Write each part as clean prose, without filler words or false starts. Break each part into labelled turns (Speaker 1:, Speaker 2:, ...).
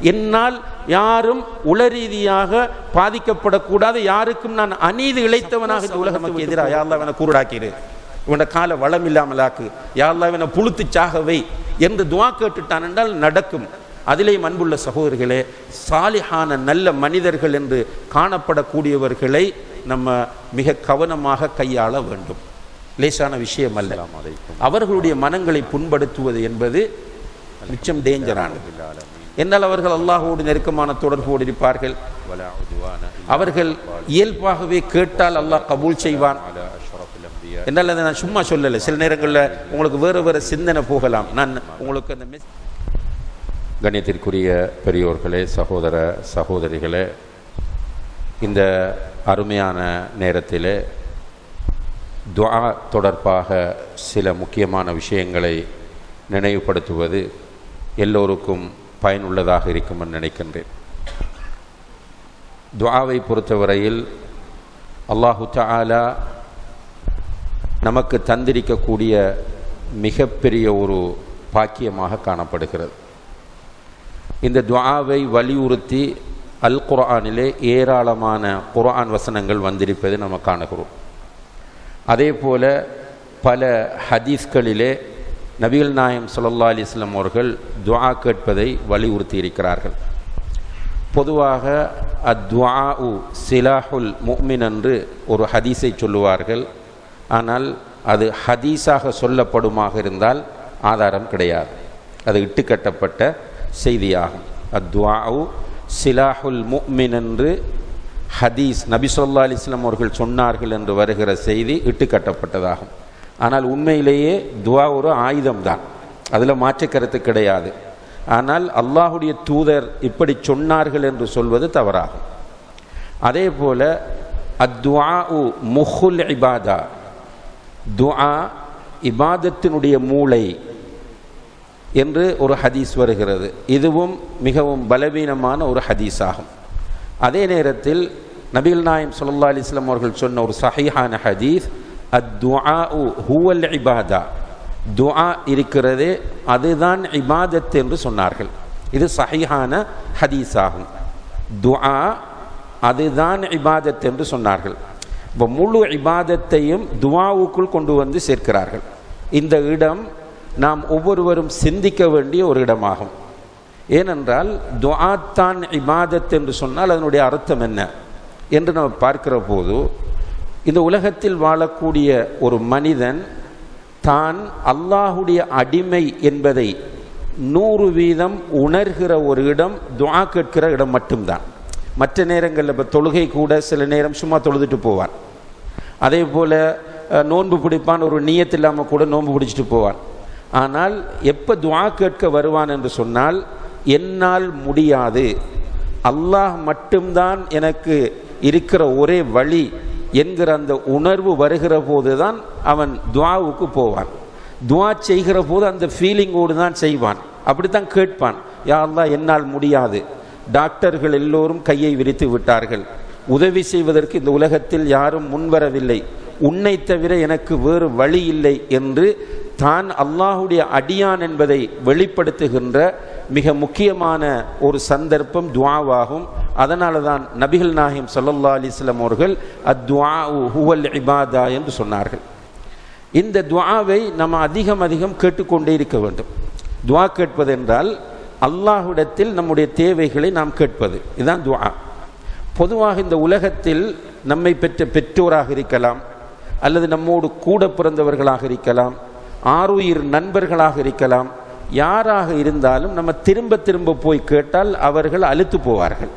Speaker 1: என்னால் யாரும் உளரீதியாக பாதிக்கப்படக்கூடாது, யாருக்கும் நான் அநீதி இழைத்தவனாக இந்த உலகத்துக்கு எதிராக யா அல்லாஹ் இவனை குருடாக்கிரு, இவனை கால வளம் இல்லாமலாக்கு, யா அல்லாஹ் இவனை புழுத்து சாகவை என்று துஆ கேட்டுட்டான் என்றால் நடக்கும். அதிலேயும் அன்புள்ள சகோதரர்களே, சாலிஹான நல்ல மனிதர்கள் என்று காணப்படக்கூடியவர்களை நம்ம மிக கவனமாக கையாள வேண்டும். லேசான விஷயம் அல்ல. அவர்களுடைய மனங்களை புண்படுத்துவது என்பது மிச்சம் டேஞ்சரானது. என்னால் அவர்கள் அல்லாஹோடு நெருக்கமான தொடர்போடு இருப்பார்கள். அவர்கள் இயல்பாகவே கேட்டால் அல்லாஹ் கபூல் செய்வான். என்னால் அதை நான் சும்மா சொல்லலை. சில நேரங்களில் உங்களுக்கு வேறு வேறு சிந்தனை போகலாம். நான் உங்களுக்கு அந்த
Speaker 2: கண்ணியத்திற்குரிய பெரியோர்களே, சகோதர சகோதரிகளே, இந்த அருமையான நேரத்திலே துஆ தொடர்பாக சில முக்கியமான விஷயங்களை நினைவுபடுத்துவது எல்லோருக்கும் பயனுள்ளதாக இருக்கும் என்று நினைக்கின்றேன். துஆவை பொறுத்தவரையில் அல்லாஹு தஆலா நமக்கு தந்திரிக்கக்கூடிய மிகப்பெரிய ஒரு பாக்கியமாக காணப்படுகிறது. இந்த துஆவை வலியுறுத்தி அல் குர்ஆனிலே ஏராளமான குர்ஆன் வசனங்கள் வந்திருப்பதை நம்ம காணுகிறோம். அதே போல பல ஹதீஸ்களிலே நபிகள் நாயகம் ஸல்லல்லாஹு அலைஹி வஸல்லம் அவர்கள் துஆ கேட்பதை வலியுறுத்தி இருக்கிறார்கள். பொதுவாக அத்ஆஉ சிலாஹுல் முஃமின் என்று ஒரு ஹதீஸை சொல்லுவார்கள். ஆனால் அது ஹதீஸாக சொல்லப்படுமாக இருந்தால் ஆதாரம் கிடையாது, அது இட்டுக்கட்டப்பட்ட செய்தியாகும். அத்ஆஉ சிலாஹுல் முஃமின் என்று ஹதீஸ் நபி ஸல்லல்லாஹு அலைஹி வஸல்லம் அவர்கள் சொன்னார்கள் என்று வருகிற செய்தி இட்டுக்கட்டப்பட்டதாகும். ஆனால் உண்மையிலேயே துஆ ஒரு ஆயுதம்தான், அதில் மாற்று கருத்து கிடையாது. ஆனால் அல்லாஹுடைய தூதர் இப்படி சொன்னார்கள் என்று சொல்வது தவறாகும். அதே போல அத்ஆஉ முஹுல் இபாதா, துஆ இபாதத்தினுடைய மூளை என்று ஒரு ஹதீஸ் வருகிறது. இதுவும் மிகவும் பலவீனமான ஒரு ஹதீஸ் ஆகும். அதே நேரத்தில் நபிகள் நாயகம் ஸல்லல்லாஹு அலைஹி வஸல்லம் அவர்கள் சொன்ன ஒரு சஹீஹான ஹதீஸ், அத்ஆஉ ஹுவல் இபாதா, துஆ இருக்கிறதே அதுதான் இபாதத் என்று சொன்னார்கள். இது சஹீஹான ஹதீஸ் ஆகும். துஆ அதுதான் இபாதத் என்று சொன்னார்கள். இப்போ முழு இபாதத்தையும் துஆவுக்குள் கொண்டு வந்து சேர்க்கிறார்கள். இந்த இடம் நாம் ஒவ்வொருவரும் சிந்திக்க வேண்டிய ஒரு இடமாகும். ஏனென்றால் துஆ தான் இபாதத் என்று சொன்னால் அதனுடைய அர்த்தம் என்ன என்று நம்ம பார்க்கிற போது, இந்த உலகத்தில் வாழக்கூடிய ஒரு மனிதன் தான் அல்லாஹுடைய அடிமை என்பதை 100% உணர்கிற ஒரு இடம் துஆ கேட்கிற இடம் மட்டும்தான். மற்ற நேரங்களில் இப்போ தொழுகை கூட சில நேரம் சும்மா தொழுதுட்டு போவான். அதே போல் நோன்பு பிடிப்பான், ஒரு நியத் இல்லாமல் கூட நோன்பு பிடிச்சிட்டு போவான். ஆனால் எப்போ துஆ கேட்க வருவான் என்று சொன்னால், என்னால் முடியாது, அல்லாஹ் மட்டும்தான் எனக்கு இருக்கிற ஒரே வழி என்கிற அந்த உணர்வு வருகிற போது தான் அவன் துஆவுக்கு போவான். துஆ செய்கிற போது அந்த ஃபீலிங்கோடு தான் செய்வான். அப்படித்தான் கேட்பான், யா அல்லாஹ் என்னால் முடியாது, டாக்டர்கள் எல்லோரும் கையை விரித்து விட்டார்கள், உதவி செய்வதற்கு இந்த உலகத்தில் யாரும் முன்வரவில்லை, உன்னை தவிர எனக்கு வேறு வழி இல்லை என்று தான் அல்லாஹுடைய அடியான் என்பதை வெளிப்படுத்துகின்ற மிக முக்கியமான ஒரு சந்தர்ப்பம் துஆவாகும். அதனால தான் நபிகள் நாயகம் ஸல்லல்லாஹு அலைஹி வஸல்லம் அவர்கள் அத்ஆஉ ஹுவல் இபாதா என்று சொன்னார்கள். இந்த துஆவை நம்ம அதிகம் கேட்டுக்கொண்டே இருக்க வேண்டும். துஆ கேட்பது என்றால் அல்லாஹ்விடத்தில் நம்முடைய தேவைகளை நாம் கேட்பது, இதுதான் துஆ. பொதுவாக இந்த உலகத்தில் நம்மை பெற்ற பெற்றோராக இருக்கலாம், அல்லது நம்மோடு கூட பிறந்தவர்களாக இருக்கலாம், ஆருயிர் நண்பர்களாக இருக்கலாம், யாராக இருந்தாலும் நம்ம திரும்ப போய் கேட்டால் அவர்கள் அலுத்து போவார்கள்.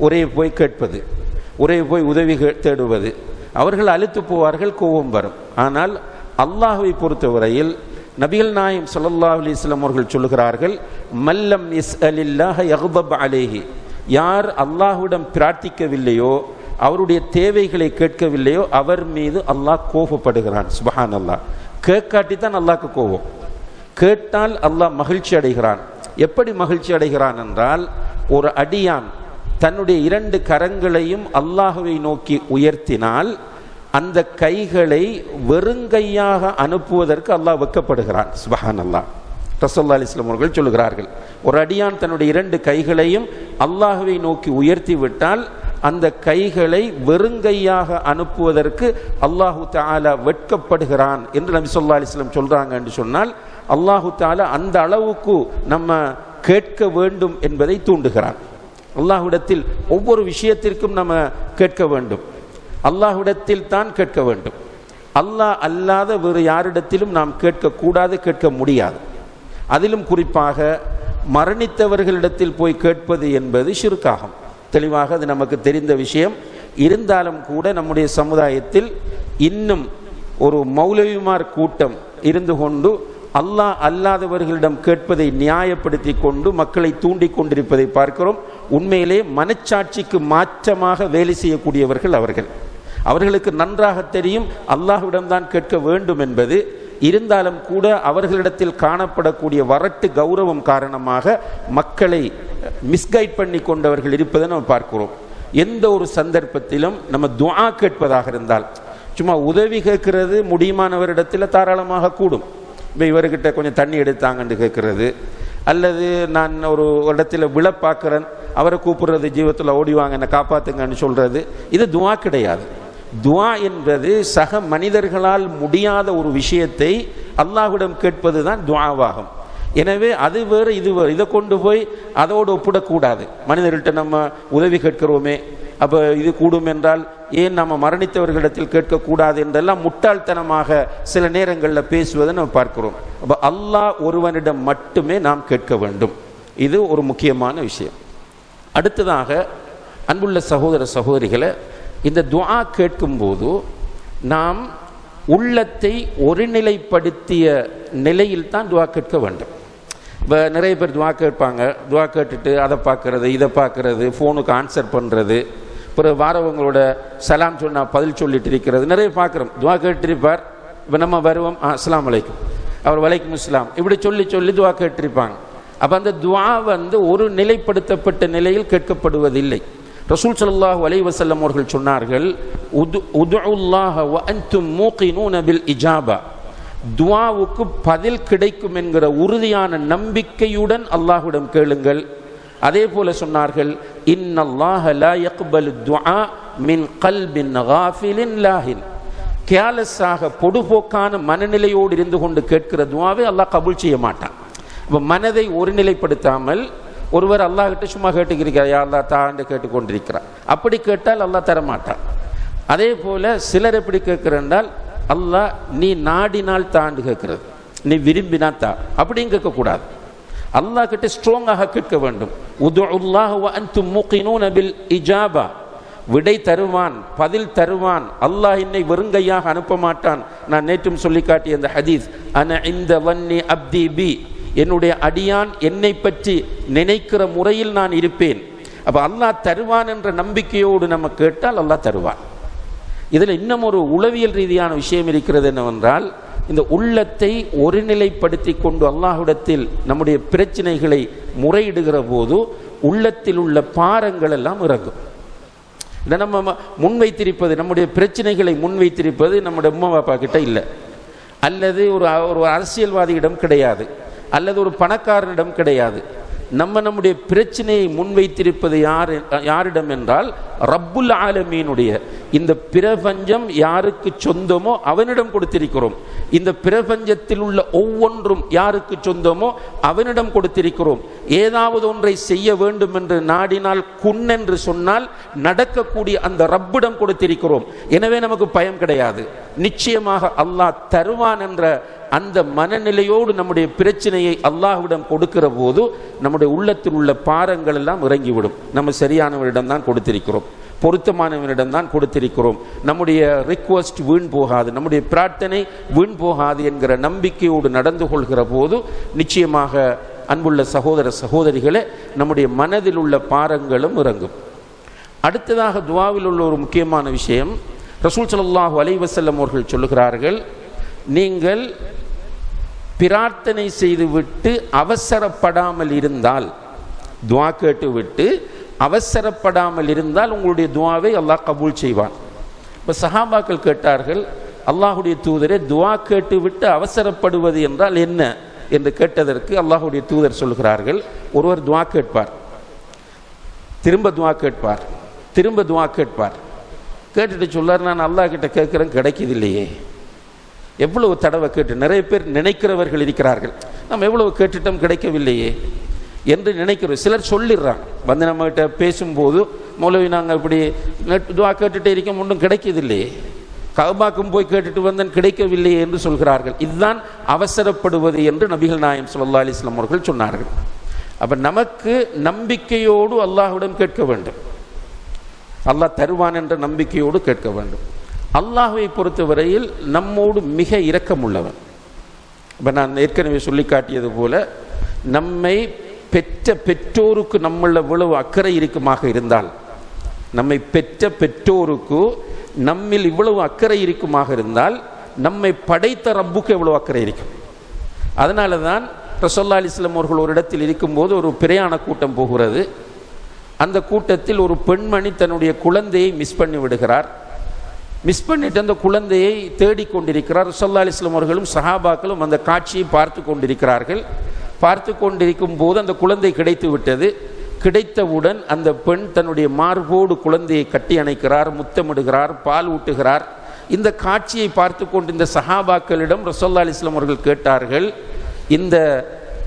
Speaker 2: ஒரே போய் கேட்பது, ஒரே போய் உதவி தேடுவது, அவர்கள் அலுத்து போவார்கள், கோபம் வரும். ஆனால் அல்லாஹ்வை பொறுத்தவரையில் நபிகள் நாயகம் ஸல்லல்லாஹு அலைஹி வஸல்லம் அவர்கள் சொல்லுகிறார்கள், மல்லம் யஸ்அலில்லாஹ யக்தப் அலைஹி, யார் அல்லாஹ்விடம் பிரார்த்திக்கவில்லையோ, அவருடைய தேவைகளை கேட்கவில்லையோ, அவர் மீது அல்லாஹ் கோபப்படுகிறான். சுப்ஹானல்லாஹ். கேட்காட்டி தான் அல்லாஹ்க்கு கோபம், கேட்டால் அல்லாஹ் மகிழ்ச்சி அடைகிறான். எப்படி மகிழ்ச்சி அடைகிறான் என்றால், ஒரு அடியான் தன்னுடைய 2 கரங்களையும் அல்லாஹ்வை நோக்கி உயர்த்தினால் அந்த கைகளை வெறுங்கையாக அனுப்புவதற்கு அல்லாஹ் வெட்கப்படுகிறான். சுப்ஹானல்லாஹ். ரசூலுல்லாஹி அலைஹி வஸல்லம் அவர்கள் சொல்லுகிறார்கள், ஒரு அடியான் தன்னுடைய 2 கைகளையும் அல்லாஹ்வை நோக்கி உயர்த்தி விட்டால் அந்த கைகளை வெறுங்கையாக அனுப்புவதற்கு அல்லாஹு தஆலா வெட்கப்படுகிறான் என்று நபி ஸல்லல்லாஹு அலைஹி வஸல்லம் சொல்றாங்க என்று சொன்னால், அல்லாஹு தஆலா அந்த அளவுக்கு நம்ம கேட்க வேண்டும் என்பதை தூண்டுகிறான். அல்லாஹ்விடத்தில் ஒவ்வொரு விஷயத்திற்கும் நம்ம கேட்க வேண்டும், அல்லாஹ்விடத்தில் தான் கேட்க வேண்டும். அல்லாஹ் அல்லாத வேறு யாரிடத்திலும் நாம் கேட்கக்கூடாது, கேட்க முடியாது. அதிலும் குறிப்பாக மரணித்தவர்களிடத்தில் போய் கேட்பது என்பது ஷிர்காகும். தெளிவாக அது நமக்கு தெரிந்த விஷயம். இருந்தாலும் கூட நம்முடைய சமுதாயத்தில் இன்னும் ஒரு மௌலவிமார் கூட்டம் இருந்து கொண்டு அல்லாஹ் அல்லாதவர்களிடம் கேட்பதை நியாயப்படுத்தி கொண்டு மக்களை தூண்டி கொண்டிருப்பதை பார்க்கிறோம். உண்மையிலே மனச்சாட்சிக்கு மாற்றமாக வேலை செய்யக்கூடியவர்கள் அவர்களுக்கு நன்றாக தெரியும் அல்லாஹ்விடம்தான் கேட்க வேண்டும் என்பது. இருந்தாலும் கூட அவர்களிடத்தில் காணப்படக்கூடிய வரட்டு கௌரவம் காரணமாக மக்களை மிஸ்கைட் பண்ணி கொண்டவர்கள் இருப்பதை நம்ம பார்க்கிறோம். எந்த ஒரு சந்தர்ப்பத்திலும் நம்ம துஆ கேட்பதாக இருந்தால், சும்மா உதவி கேட்கறது முடியுமானவரிடத்தில் தாராளமாக கூடும். இப்போ இவர்கிட்ட கொஞ்சம் தண்ணி எடுத்தாங்கன்னு கேட்கறது, அல்லது நான் ஒரு இடத்துல விழ பார்க்குறேன் அவரை கூப்பிடுறது, ஜீவத்தில் ஓடிவாங்க என்னை காப்பாற்றுங்கன்னு சொல்கிறது, இது துஆ கிடையாது. துஆ என்பது சக மனிதர்களால் முடியாத ஒரு விஷயத்தை அல்லாஹ்விடம் கேட்பது தான் துஆவாகும். எனவே அது வேறு இது வேறு, இதை கொண்டு போய் அதோடு ஒப்பிடக்கூடாது. மனிதர்கள்ட்ட நம்ம உதவி கேட்கிறோமே, அப்போ இது கூடும் என்றால் ஏன் நம்ம மரணித்தவர்களிடத்தில் கேட்கக்கூடாது என்றெல்லாம் முட்டாள்தனமாக சில நேரங்களில் பேசுவதை நம்ம பார்க்கிறோம். அப்போ அல்லாஹ் ஒருவனிடம் மட்டுமே நாம் கேட்க வேண்டும். இது ஒரு முக்கியமான விஷயம். அடுத்ததாக அன்புள்ள சகோதர சகோதரிகளை, இந்த துஆ கேட்கும்போது நாம் உள்ளத்தை ஒருநிலைப்படுத்திய நிலையில் தான் துஆ கேட்க வேண்டும். இப்போ நிறைய பேர் துஆ கேட்பாங்க, துஆ கேட்டுட்டு அதை பார்க்கறது இதை பார்க்கறது, ஃபோனுக்கு ஆன்சர் பண்ணுறது, பிறகு வாரவங்களோட சலாம் சொன்னால் பதில் சொல்லிட்டு இருக்கிறது நிறைய பார்க்குறோம். துஆ கேட்டிருப்பார், இப்போ நம்ம வருவோம் அஸ்ஸலாமு அலைக்கும், அவர் வலைக்கும் அஸ்ஸலாம், இப்படி சொல்லி சொல்லி துஆ கேட்டிருப்பாங்க. அப்போ அந்த துஆ ஒரு நிலைப்படுத்தப்பட்ட நிலையில் கேட்கப்படுவதில்லை. ரசூல் ஸல்லல்லாஹு அலைஹி வஸல்லம் அவர்கள் சொன்னார்கள், உதுல்லாஹ வ அன்தும் மூகினூன பில் இஜாபா, துஆவுக்கு பதில் கிடைக்கும் என்கிற உறுதியான நம்பிக்கையுடன் அல்லாஹ்விடம் கேளுங்கள். அதே போல சொன்னார்கள், இன்னல்லாஹ லா யக்பலு துஆ மின் கல்பின் காஃபிலின் லாஹின், கேலஸாக பொடுபோக்கான மனநிலையோடு இருந்து கொண்டு கேட்கிற துஆவை அல்லாஹ் கபூல் செய்ய மாட்டான். இப்போ மனதை ஒருநிலைப்படுத்தாமல் ஒருவர் அல்லாஹ் கிட்ட சும்மா கேட்டுக்கிறார், யா அல்லாஹ் தாண்டு கேட்டுக்கொண்டிருக்கிறார், அப்படி கேட்டால் அல்லாஹ் தரமாட்டான். அதே போல சிலர் எப்படி கேட்கிறேன்றால், அல்லாஹ் நீ நாடினால் தாண்டு கேட்கிறது, நீ விரும்பினா தா, அப்படின்னு கேட்கக்கூடாது. அல்லாஹ் கிட்ட ஸ்ட்ராங்காக கேட்க வேண்டும். உதுல்லாஹ வ அன்தும் மூகினூன பில் இஜாபா, விடை தருவான், பதில் தருவான். அல்லாஹ் என்னை வெறுங்கையாக அனுப்ப மாட்டான். நான் நேற்றும் சொல்லி காட்டிய அந்த ஹதீஸ், அன இந்த வன்னி அப்தி பி, என்னுடைய அடியான் என்னை பற்றி நினைக்கிற முறையில் நான் இருப்பேன். அப்போ அல்லாஹ் தருவான் என்ற நம்பிக்கையோடு நம்ம கேட்டால் அல்லாஹ் தருவான். இதில் இன்னும் ஒரு உளவியல் ரீதியான விஷயம் இருக்கிறது என்னவென்றால், இந்த உள்ளத்தை ஒருநிலைப்படுத்தி கொண்டு அல்லாஹ்விடத்தில் நம்முடைய பிரச்சனைகளை முறையிடுகிற போது உள்ளத்தில் உள்ள பாரங்கள் எல்லாம் இறங்கும். இதை நம்ம முன்வைத்திருப்பது, நம்முடைய பிரச்சனைகளை முன்வைத்திருப்பது நம்முடைய அம்மா அப்பா கிட்ட இல்லை, அல்லது ஒரு அரசியல்வாதியிடம் கிடையாது, அல்லது ஒரு பணக்காரனிடம் கிடையாது. நம்முடைய பிரச்சனையை முன்வைத்திருப்பது யாரிடம் என்றால் ரப்புல் ஆலமீனுடைய, இந்த பிரபஞ்சம் யாருக்கு சொந்தமோ அவனிடம் கொடுத்திருக்கிறோம். இந்த பிரபஞ்சத்தில் உள்ள ஒவ்வொன்றும் யாருக்கு சொந்தமோ அவனிடம் கொடுத்திருக்கிறோம். ஏதாவது ஒன்றை செய்ய வேண்டும் என்று நாடினால் குன்னென்று சொன்னால் நடக்கக்கூடிய அந்த ரப்பிடம் கொடுத்திருக்கிறோம். எனவே நமக்கு பயம் கிடையாது. நிச்சயமாக அல்லாஹ் தருவான் என்ற அந்த மனநிலையோடு நம்முடைய பிரச்சனையை அல்லாஹ்விடம் கொடுக்கிற போது நம்முடைய உள்ளத்தில் உள்ள பாரங்கள் எல்லாம் இறங்கிவிடும். நம்ம சரியானவரிடம் தான் கொடுத்திருக்கிறோம், பொருத்தமானவனிடம் தான் கொடுத்திருக்கிறோம், நம்முடைய ரிக்வஸ்ட் வீண் போகாது, நம்முடைய பிரார்த்தனை வீண் போகாது என்கிற நம்பிக்கையோடு நடந்து கொள்கிற போது நிச்சயமாக அன்புள்ள சகோதர சகோதரிகளே, நம்முடைய மனதில் உள்ள பாரங்களும் இறங்கும். அடுத்ததாக துஆவில் உள்ள ஒரு முக்கியமான விஷயம், ரசூல் ஸல்லல்லாஹு அலைஹி வஸல்லம் அவர்கள் சொல்லுகிறார்கள், நீங்கள் பிரார்த்தனை செய்துவிட்டு அவசரப்படாமல் இருந்தால், துஆ கேட்டு விட்டு அவசரப்படாமல் இருந்தால் உங்களுடைய துஆவை அல்லாஹ் கபூல் செய்வான். இப்போ சஹாபாக்கள் கேட்டார்கள், அல்லாஹுடைய தூதரே, துஆ கேட்டு விட்டு அவசரப்படுவது என்றால் என்ன
Speaker 1: என்று கேட்டதற்கு அல்லாஹ்வுடைய தூதர் சொல்கிறார்கள், ஒருவர் துஆ கேட்பார், திரும்ப துஆ கேட்பார், திரும்ப துஆ கேட்பார், கேட்டுட்டு சொல்லார், நான் அல்லாஹ் கிட்ட கேட்குறேன் கிடைக்கிது இல்லையே. எவ்வளவு தடவை கேட்டு, நிறைய பேர் நினைக்கிறவர்கள் இருக்கிறார்கள், நம்ம எவ்வளவு கேட்டுட்டோம் கிடைக்கவில்லையே என்று நினைக்கிறோம். சிலர் சொல்லிடுறாங்க, வந்து நம்மகிட்ட பேசும்போது, மௌலவி நாங்கள் இப்படி துஆ கேட்டுகிட்டே இருக்கோம் ஒன்றும் கிடைக்கிது இல்லையே, கஅபாக்கும் போய் கேட்டுட்டு வந்தேன் கிடைக்கவில்லையே என்று சொல்கிறார்கள். இதுதான் அவசரப்படுவது என்று நபிகள் நாயகம் ஸல்லல்லாஹு அலைஹி வஸல்லம் அவர்கள் சொன்னார்கள். அப்போ நமக்கு நம்பிக்கையோடு அல்லாஹ்விடம் கேட்க வேண்டும், அல்லாஹ் தருவான் என்ற நம்பிக்கையோடு கேட்க வேண்டும். அல்லாஹ்வை பொறுத்தவரையில் நம்மோடு மிக இரக்கமுள்ளவன். இப்போ நான் ஏற்கனவே சொல்லி காட்டியது போல, நம்மை பெற்ற பெற்றோருக்கு நம்மள எவ்வளவு அக்கறை இருக்குமாக இருந்தால், நம்மை பெற்ற பெற்றோருக்கு நம்மில் இவ்வளவு அக்கறை இருக்குமாக இருந்தால், நம்மை படைத்த ரப்புக்கு எவ்வளவு அக்கறை இருக்கும். அதனால தான் ரசூலுல்லாஹி அலைஹி வஸல்லம் அவர்கள் ஒரு இடத்தில் இருக்கும்போது ஒரு பிரயாண கூட்டம் போகிறது. அந்த கூட்டத்தில் ஒரு பெண்மணி தன்னுடைய குழந்தையை மிஸ் பண்ணி விடுகிறார். மிஸ் பண்ணிட்டு அந்த குழந்தையை தேடிக்கொண்டிருக்கிறார். ரசூலுல்லாஹி அலைஹி வஸல்லம் அவர்களும் சஹாபாக்களும் அந்த காட்சியை பார்த்து கொண்டிருக்கிறார்கள். பார்த்து கொண்டிருக்கும் போது அந்த குழந்தை கிடைத்து விட்டது. கிடைத்தவுடன் அந்த பெண் தன்னுடைய மார்போடு குழந்தையை கட்டி அணைக்கிறார், முத்தமிடுகிறார், பால் ஊட்டுகிறார். இந்த காட்சியை பார்த்து கொண்டு இந்த சஹாபாக்களிடம் ரசூலுல்லாஹி அலைஹி வஸல்லம் அவர்கள் கேட்டார்கள், இந்த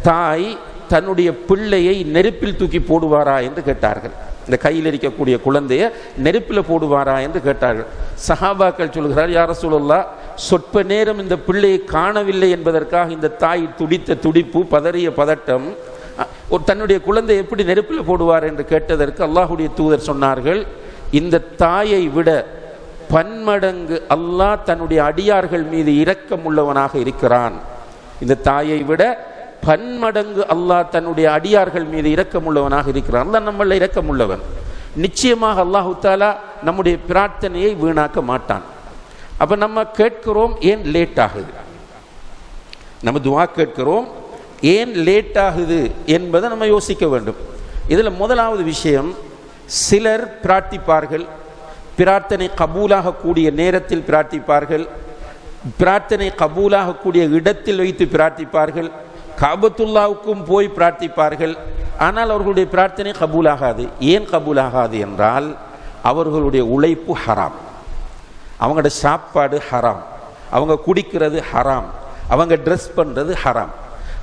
Speaker 1: தாய் தன்னுடைய பிள்ளையை நெருப்பில் தூக்கி போடுவாரா என்று கேட்டார்கள். இந்த கையில் இருக்கக்கூடிய குழந்தையை நெருப்பில் போடுவாரா என்று கேட்டார்கள். சஹாபாக்கள் சொல்கிறார், யா ரசூலுல்லாஹ், சொற்ப நேரம் இந்த பிள்ளையை காணவில்லை என்பதற்காக இந்த தாய் துடித்த துடிப்பு, பதறிய பதட்டம், ஒரு தன்னுடைய குழந்தை எப்படி நெருப்பில் போடுவார் என்று கேட்டதற்கு அல்லாஹ்வுடைய தூதர் சொன்னார்கள், இந்த தாயை விட பன்மடங்கு அல்லாஹ் தன்னுடைய அடியார்கள் மீது இரக்கம் உள்ளவனாக இருக்கிறான். இந்த தாயை விட பன்மடங்கு அல்லாஹ் தன்னுடைய அடியார்கள் மீது இரக்கமுள்ளவனாக இருக்கிறான். அல்லாஹ் நம்மள இரக்கமுள்ளவன். நிச்சயமாக அல்லாஹு தஆலா நம்முடைய பிரார்த்தனையை வீணாக்க மாட்டான். அப்போ நம்ம கேட்கிறோம், ஏன் லேட் ஆகுது, நம்ம துஆ கேட்கிறோம், ஏன் லேட் ஆகுது என்பதை நம்ம யோசிக்க வேண்டும். இதில் முதலாவது விஷயம், சிலர் பிரார்த்திப்பார்கள், பிரார்த்தனை கபூலாக கூடிய நேரத்தில் பிரார்த்திப்பார்கள், பிரார்த்தனை கபூலாக கூடிய இடத்தில் வைத்து பிரார்த்திப்பார்கள், காபத்துல்லாவுக்கும் போய் பிரார்த்திப்பார்கள். ஆனால் அவர்களுடைய பிரார்த்தனை கபூலாகாது. ஏன் கபூலாகாது என்றால், அவர்களுடைய உழைப்பு ஹராம், அவங்களோட சாப்பாடு ஹராம், அவங்க குடிக்கிறது ஹராம், அவங்க ட்ரெஸ் பண்ணுறது ஹராம்.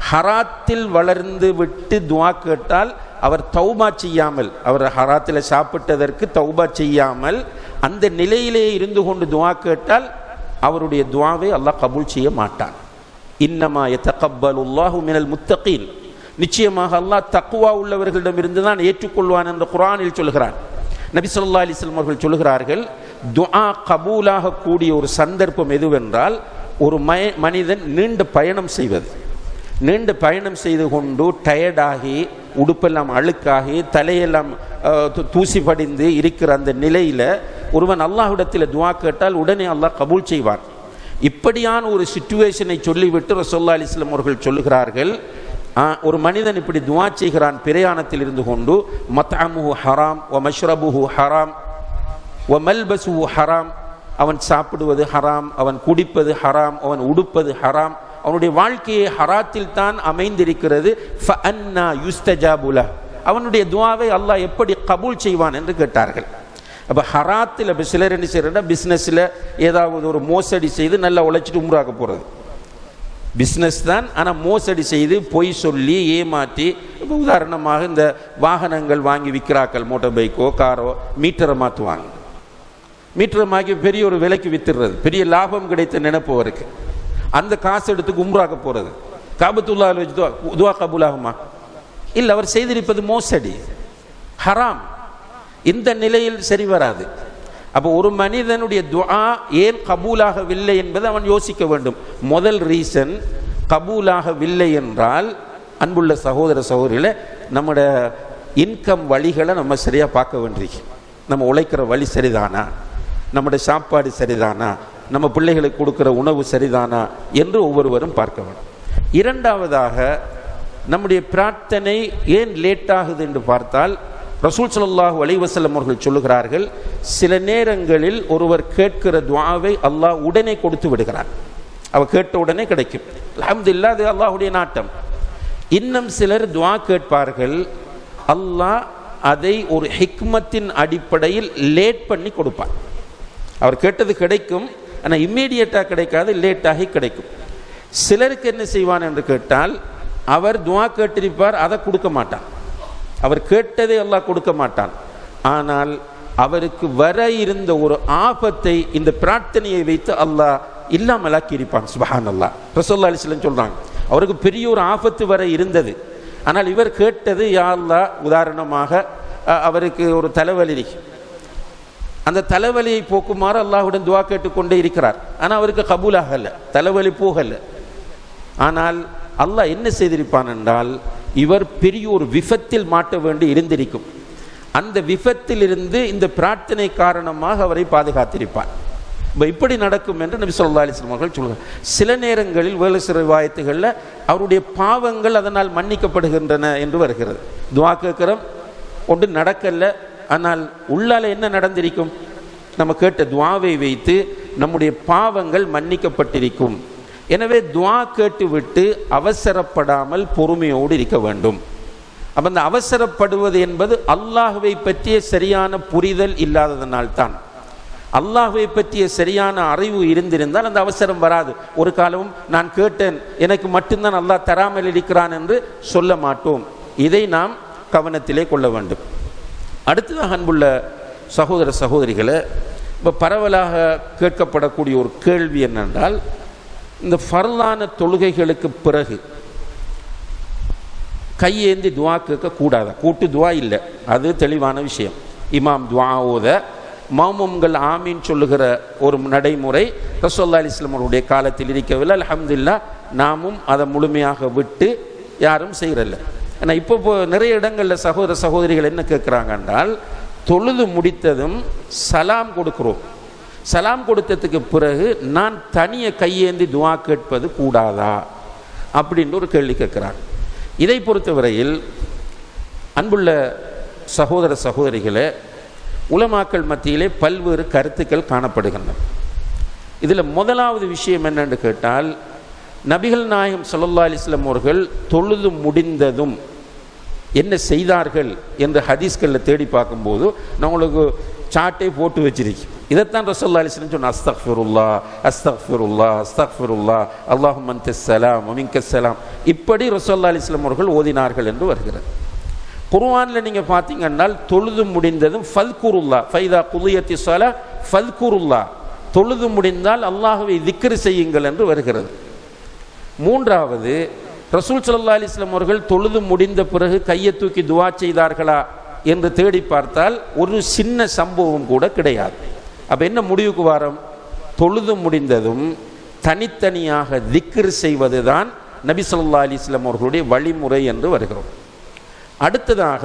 Speaker 1: ஹராத்தில் வளர்ந்து விட்டு துஆ கேட்டால் அவர் தௌபா செய்யாமல், அவர் ஹராத்தில் சாப்பிட்டதற்கு தௌபா செய்யாமல் அந்த நிலையிலே இருந்து கொண்டு துஆ கேட்டால் அவருடைய துஆவை அல்லாஹ் கபூல் செய்ய மாட்டான். இன்னமா யதகப்பலுல்லாஹு மினல் முத்தகீன், நிச்சயமாக அல்லாஹ் தக்வா உள்ளவர்களிடமிருந்து தான் ஏற்றுக்கொள்வான் என்று குர்ஆனில் சொல்கிறான். நபி ஸல்லல்லாஹு அலைஹி வஸல்லம் அவர்கள் சொல்கிறார்கள், துஆ கபூலாக கூடிய ஒரு சந்தர்ப்பம் எதுவென்றால், ஒரு மனிதன் நீண்ட பயணம் செய்வது, நீண்ட பயணம் செய்து கொண்டு டயர்டாகி, உடுப்பெல்லாம் அழுக்காகி, தலையெல்லாம் தூசி படிந்து இருக்கிற அந்த நிலையில் ஒருவன் அல்லாஹ்விடத்தில் துஆ கேட்டால் உடனே அல்லாஹ் கபூல் செய்வான். இப்படியான ஒரு சிச்சுவேஷனை சொல்லிவிட்டு ரசூலுல்லாஹி அலைஹி வஸல்லம் அவர்கள் சொல்லுகிறார்கள், ஒரு மனிதன் இப்படி துஆ செய்கிறான் பிரயாணத்தில் இருந்து கொண்டு, மத்அமுஹு ஹராம் வ மஷ்ரபுஹு ஹராம் வ மல்பசுஹு ஹராம், அவன் சாப்பிடுவது ஹராம், அவன் குடிப்பது ஹராம், அவன் உடுப்பது ஹராம், அவனுடைய வாழ்க்கையை ஹராத்தில் தான் அமைந்திருக்கிறது. ஃபஅன்னா யுஸ்தஜாபு லஹ், அவனுடைய துஆவை அல்லாஹ் எப்படி கபூல் செய்வான் என்று கேட்டார்கள். அப்போ ஹராத்தில் இப்போ சிலர் என்ன செய்யறா, பிஸ்னஸில் ஏதாவது ஒரு மோசடி செய்து நல்லா உழைச்சிட்டு உம்ராக்க போகிறது பிஸ்னஸ் தான். ஆனால் மோசடி செய்து பொய் சொல்லி ஏமாற்றி, இப்போ உதாரணமாக இந்த வாகனங்கள் வாங்கி விற்கிறாக்கள், மோட்டார் பைக்கோ காரோ, மீட்டரை மாற்றுவாங்க, மீட்டரை மாக்கி பெரிய ஒரு விலைக்கு வித்துடுறது, பெரிய லாபம் கிடைத்த நினைப்பவருக்கு அந்த காசு எடுத்து உம்ராக்க போகிறது. காபத்துல்லாஹ்ல வச்சு துஆ கபூலாகுமா? இல்லை, அவர் செய்திருப்பது மோசடி, ஹராம். இந்த நிலையில் சரி வராது. அப்போ ஒரு மனிதனுடைய துஆ ஏன் கபூலாகவில்லை என்பதை அவன் யோசிக்க வேண்டும். முதல் ரீசன், கபூலாகவில்லை என்றால், அன்புள்ள சகோதர சகோதரிகளை, நம்மளோட இன்கம் வழிகளை நம்ம சரியாக பார்க்க வேண்டியிருக்கு. நம்ம உழைக்கிற வழி சரிதானா, நம்முடைய சாப்பாடு சரிதானா, நம்ம பிள்ளைகளுக்கு கொடுக்குற உணவு சரிதானா என்று ஒவ்வொருவரும் பார்க்க வேண்டும். இரண்டாவதாக, நம்முடைய பிரார்த்தனை ஏன் லேட் ஆகுது என்று பார்த்தால், ரசூல் ஸல்லல்லாஹு அலைஹி வஸல்லம் அவர்கள் சொல்லுகிறார்கள், சில நேரங்களில் ஒருவர் கேட்கிற துஆவை அல்லாஹ் உடனே கொடுத்து விடுகிறார். அவள் கேட்ட உடனே கிடைக்கும். அல்ஹம்துலில்லாஹ், அது அல்லாஹ்வுடைய நாட்டம். இன்னும் சிலர் துஆ கேட்பார்கள், அல்லாஹ் அதை ஒரு ஹிக்மத்தின் அடிப்படையில் லேட் பண்ணி கொடுப்பார். அவர் கேட்டது கிடைக்கும், ஆனால் இம்மீடியட்டாக கிடைக்காது, லேட்டாகி கிடைக்கும். சிலருக்கு என்ன செய்வான் என்று கேட்டால், அவர் துஆ கேட்டிருப்பார், அதை கொடுக்க மாட்டான். அவர் கேட்டதை அல்லாஹ் கொடுக்க மாட்டான். ஆனால் அவருக்கு வர இருந்த ஒரு ஆபத்தை இந்த பிரார்த்தனையை வைத்து அல்லாஹ் இல்லாமலாக்கி இருப்பான். சுப்ஹானல்லாஹ். ரசூலுல்லாஹி அலைஹி வஸல்லம் சொல்றாங்க, அவருக்கு பெரிய ஒரு ஆபத்து வர இருந்தது, ஆனால் இவர் கேட்டது யா அல்லாஹ், உதாரணமாக அவருக்கு ஒரு தலைவலி, அந்த தலைவலியை போக்குமாறு அல்லாஹ்வுடன் துஆ கேட்டுக்கொண்டே இருக்கிறார். ஆனால் அவருக்கு கபூல் ஆகல, தலைவலி போகல. ஆனால் அல்லாஹ் என்ன செய்திருப்பான் என்றால், இவர் பெரிய ஒரு விபத்தில் மாட்ட வேண்டி இருந்திருக்கும். அந்த விபத்தில் இருந்து இந்த பிரார்த்தனை காரணமாக அவரை பாதுகாத்திருப்பார். இப்படி நடக்கும் என்று நபி ஸல்லல்லாஹு அலைஹி வஸல்லம் அவர்கள் சொல்கிறார். சில நேரங்களில் வேறு சில ரிவாயத்துகளில் அவருடைய பாவங்கள் அதனால் மன்னிக்கப்படுகின்றன என்று வருகிறது. துஆ கேட்கிறோம், ஒன்று நடக்கல, ஆனால் உள்ளால என்ன நடந்திருக்கும்? நம்ம கேட்ட துஆவை வைத்து நம்முடைய பாவங்கள் மன்னிக்கப்பட்டிருக்கும். எனவே துஆ கேட்டு விட்டு அவசரப்படாமல் பொறுமையோடு இருக்க வேண்டும். அப்போ அந்த அவசரப்படுவது என்பது அல்லாஹ்வை பற்றிய சரியான புரிதல் இல்லாததனால்தான். அல்லாஹ்வை பற்றிய சரியான அறிவு இருந்திருந்தால் அந்த அவசரம் வராது. ஒரு காலமும் நான் கேட்டேன், எனக்கு மட்டும்தான் அல்லாஹ் தராமல் இருக்கிறான் என்று சொல்ல மாட்டோம். இதை நாம் கவனத்திலே கொள்ள வேண்டும். அடுத்ததாக அன்புள்ள சகோதர சகோதரிகளை, இப்போ பரவலாக கேட்கப்படக்கூடிய ஒரு கேள்வி என்னென்றால், இந்த ஃபர்லான தொழுகைகளுக்கு பிறகு கையேந்தி துஆ கேட்க கூடாதா? கூட்டு துஆ இல்லை, அது தெளிவான விஷயம். இமாம் துஆ ஓத மாமும்கள் ஆமீன் சொல்லுகிற ஒரு நடைமுறை ரசூலுல்லாஹி அலைஹி வஸல்லம் அவருடைய காலத்தில் இருக்கவில்லை. அல்ஹம்துலில்லாஹ், நாமும் அதை முழுமையாக விட்டு யாரும் செய்கிறல்ல. ஆனால் இப்போ நிறைய இடங்களில் சகோதர சகோதரிகள் என்ன கேட்குறாங்க என்றால், தொழுது முடித்ததும் சலாம் கொடுக்குறோம், சலாம் கொடுத்ததுக்கு பிறகு நான் தனியை கையேந்தி துஆ கேட்பது கூடாதா அப்படின்ற ஒரு கேள்வி கேட்குறாங்க. இதை பொறுத்தவரையில் அன்புள்ள சகோதர சகோதரிகளே, உலமாக்கள் மத்தியிலே பல்வேறு கருத்துக்கள் காணப்படுகின்றன. இதில் முதலாவது விஷயம் என்னென்று கேட்டால், நபிகள் நாயகம் ஸல்லல்லாஹு அலைஹி வஸல்லம் அவர்கள் தொழுது முடிந்ததும் என்ன செய்தார்கள் என்று ஹதீஸ்களில் தேடி பார்க்கும்போது நான் உங்களுக்கு சாட்டை போட்டு வச்சிருக்கேன். இதைத்தான் ரசூலுல்லாஹி அலைஹி வஸல்லம் சொன்ன, அஸ்தக்ஃபிருல்லாஹ் அஸ்தக்ஃபிருல்லாஹ் அஸ்தக்ஃபிருல்லாஹ் அல்லாஹும்ம அன்தஸ் ஸலாம் வ மின்கஸ் ஸலாம், இப்படி ரசூலுல்லாஹி அலைஹி வஸல்லம் அவர்கள் ஓதினார்கள் என்று வருகிறது. குர்ஆனில் நீங்கள் பார்த்தீங்கன்னா தொழுது முடிந்ததும் ஃபத்குருல்லாஹ் ஃபைதா குலியத்தி ஸலா ஃபத்குருல்லாஹ், தொழுது முடிந்தால் அல்லாஹ்வை திக்ர் செய்யுங்கள் என்று வருகிறது. மூன்றாவது, ரசூல் ஸல்லல்லாஹு அலைஹி வஸல்லம் அவர்கள் தொழுது முடிந்த பிறகு கையை தூக்கி துஆ செய்தார்களா என்று தேடி பார்த்தால் ஒரு சின்ன சம்பவம் கூட கிடையாது. அப்போ என்ன முடிவுக்கு வரோம்? தொழுது முடிந்ததும் தனித்தனியாக திக்ர் செய்வது தான் நபி ஸல்லல்லாஹு அலைஹி வஸல்லம் அவர்களுடைய வழிமுறை என்று வருகிறோம். அடுத்ததாக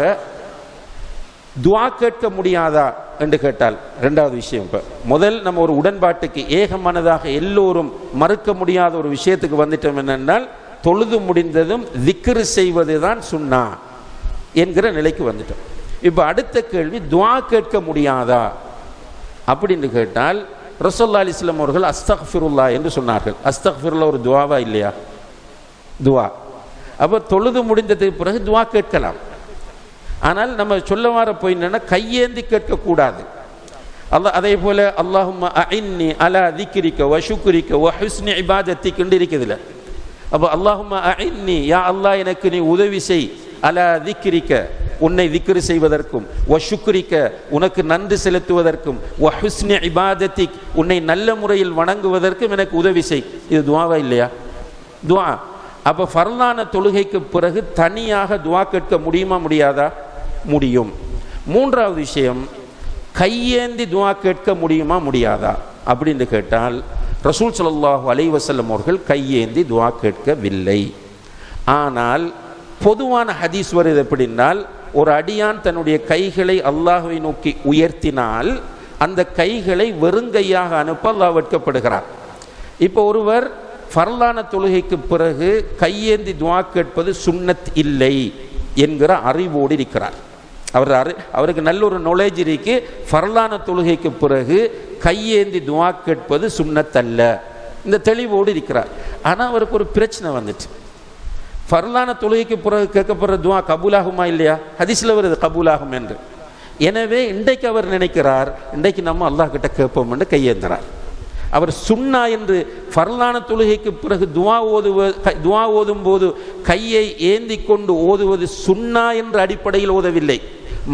Speaker 1: துஆ கேட்க முடியாதா என்று கேட்டால் ரெண்டாவது விஷயம். இப்போ முதல் நம்ம ஒரு உடன்பாட்டுக்கு ஏகமானதாக எல்லோரும் மறுக்க முடியாத ஒரு விஷயத்துக்கு வந்துட்டோம். என்னென்னால், தொழுது முடிந்ததும் திக்ர் செய்வது தான் சுன்னா என்கிற நிலைக்கு வந்துட்டோம். இப்போ அடுத்த கேள்வி, துஆ கேட்க முடியாதா அப்படின்னு கேட்டால், ரசூலுல்லாஹி அலைஹி வஸல்லம் அவர்கள் அஸ்தக்ஃபிருல்லாஹ் என்று சொன்னார்கள். அஸ்தக்ஃபிருல்லாஹ் ஒரு துஆவா இல்லையா? துஆ. அப்போ தொழுது முடிந்ததுக்கு பிறகு துஆ கேட்கலாம். ஆனால் நம்ம சொல்ல வர போய் என்னன்னா, கையேந்தி கேட்கக்கூடாது. அல்லாஹ் அதே போல அல்லாஹும்ம அஇன்னி அலா திக்ரிக வ ஷுக்ரிக வ ஹுஸ்னி இபாதத்திக் என்று இருக்குதுல. அப்போ அல்லாஹும்ம அஇன்னி, யா அல்லாஹ் எனக்கு நீ உதவி செய், அலா திக்ரிக உன்னை திக்ர் செய்வதற்கும், வ ஷுக்ரிக உனக்கு நன்றி செலுத்துவதற்கும், வ ஹுஸ்னி இபாதத்திக் உன்னை நல்ல முறையில் வணங்குவதற்கும் எனக்கு உதவி செய். இது துஆவா இல்லையா? துஆ. அப்போ ஃபர்லான தொழுகைக்கு பிறகு தனியாக துஆ கேட்க முடியுமா முடியாதா? முடியும். மூன்றாவது விஷயம், கையேந்தி துஆ கேட்க முடியுமா முடியாதா அப்படின்னு கேட்டால், ரசூல் ஸல்லல்லாஹு அலைஹி வஸல்லம் அவர்கள் கையேந்தி துஆ கேட்கவில்லை. ஆனால் பொதுவான ஹதீஸ் வருது எப்படின்னால், ஒரு அடியான் தன்னுடைய கைகளை அல்லாஹ்வை நோக்கி உயர்த்தினால் அந்த கைகளை வெறுங்கையாக அனுப்ப அல்லாஹ் வெட்கப்படுகிறார். இப்போ ஒருவர் ஃபர்லான தொழுகைக்கு பிறகு கையேந்தி துஆ கேட்பது சுன்னத் இல்லை என்கிற அறிவோடு இருக்கிறார். அவருக்கு நல்ல ஒரு நாலேஜ் இருக்கு, ஃபர்லான தொழுகைக்கு பிறகு கையேந்தி துஆ கேட்பது சுன்னத் அல்ல இந்த தெளிவோடு இருக்கிறார். ஆனால் அவருக்கு ஒரு பிரச்சனை வந்துட்டு, ஃபர்லான தொழுகைக்கு பிறகு கேட்கப்படுற துவா கபூலாகுமா இல்லையா? ஹதீஸில் வருது கபூலாகும் என்று. எனவே இன்றைக்கு அவர் நினைக்கிறார், இன்றைக்கு நம்ம அல்லாஹ் கிட்ட கேட்போம் என்று கையேந்திரார். அவர் சுன்னா என்று ஃபர்லான தொழுகைக்கு பிறகு துவா ஓதும் போது கையை ஏந்தி கொண்டு ஓதுவது சுன்னா என்ற அடிப்படையில் ஓதவில்லை.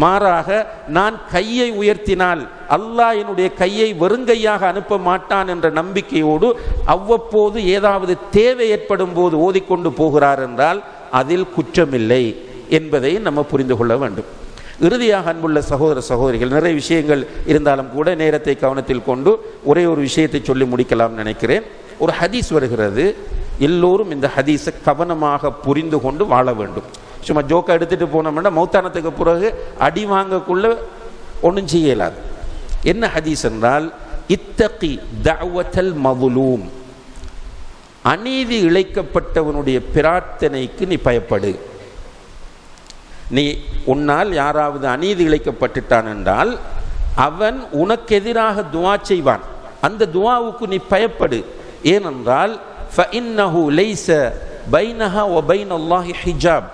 Speaker 1: மாறாக நான் கையை உயர்த்தினால் அல்லாஹ் என்னுடைய கையை வெறுங்கையாக அனுப்ப மாட்டான் என்ற நம்பிக்கையோடு அவ்வப்போது ஏதாவது தேவை ஏற்படும் போது ஓதிக்கொண்டு போகிறார் என்றால் அதில் குற்றமில்லை என்பதை நம்ம புரிந்து கொள்ள வேண்டும். இறுதியாக அன்புள்ள சகோதர சகோதரிகள், நிறைய விஷயங்கள் இருந்தாலும் கூட நேரத்தை கவனத்தில் கொண்டு ஒரே ஒரு விஷயத்தை சொல்லி முடிக்கலாம் நினைக்கிறேன். ஒரு ஹதீஸ் வருகிறது, எல்லோரும் இந்த ஹதீஸை கவனமாக புரிந்து கொண்டு வாழ வேண்டும். சும்மா ஜோக்கா எடுத்துட்டு போனோம்னா மௌத்தானத்துக்கு பிறகு அடி வாங்கக்குள்ள ஒன்றும் செய்யலாது. என்ன ஹதீஸ் என்றால், இத்தகி தஅவத்தல் மظلوم, அநீதி இழைக்கப்பட்டவனுடைய பிரார்த்தனைக்கு நீ பயப்படு. நீ உன்னால் யாராவது அநீதி இழைக்கப்பட்டுட்டான் என்றால் அவன் உனக்கு எதிராக துவா செய்வான், அந்த துவாவுக்கு நீ பயப்படு. ஏனென்றால் فإنه ليس بينها وبين الله حجاب,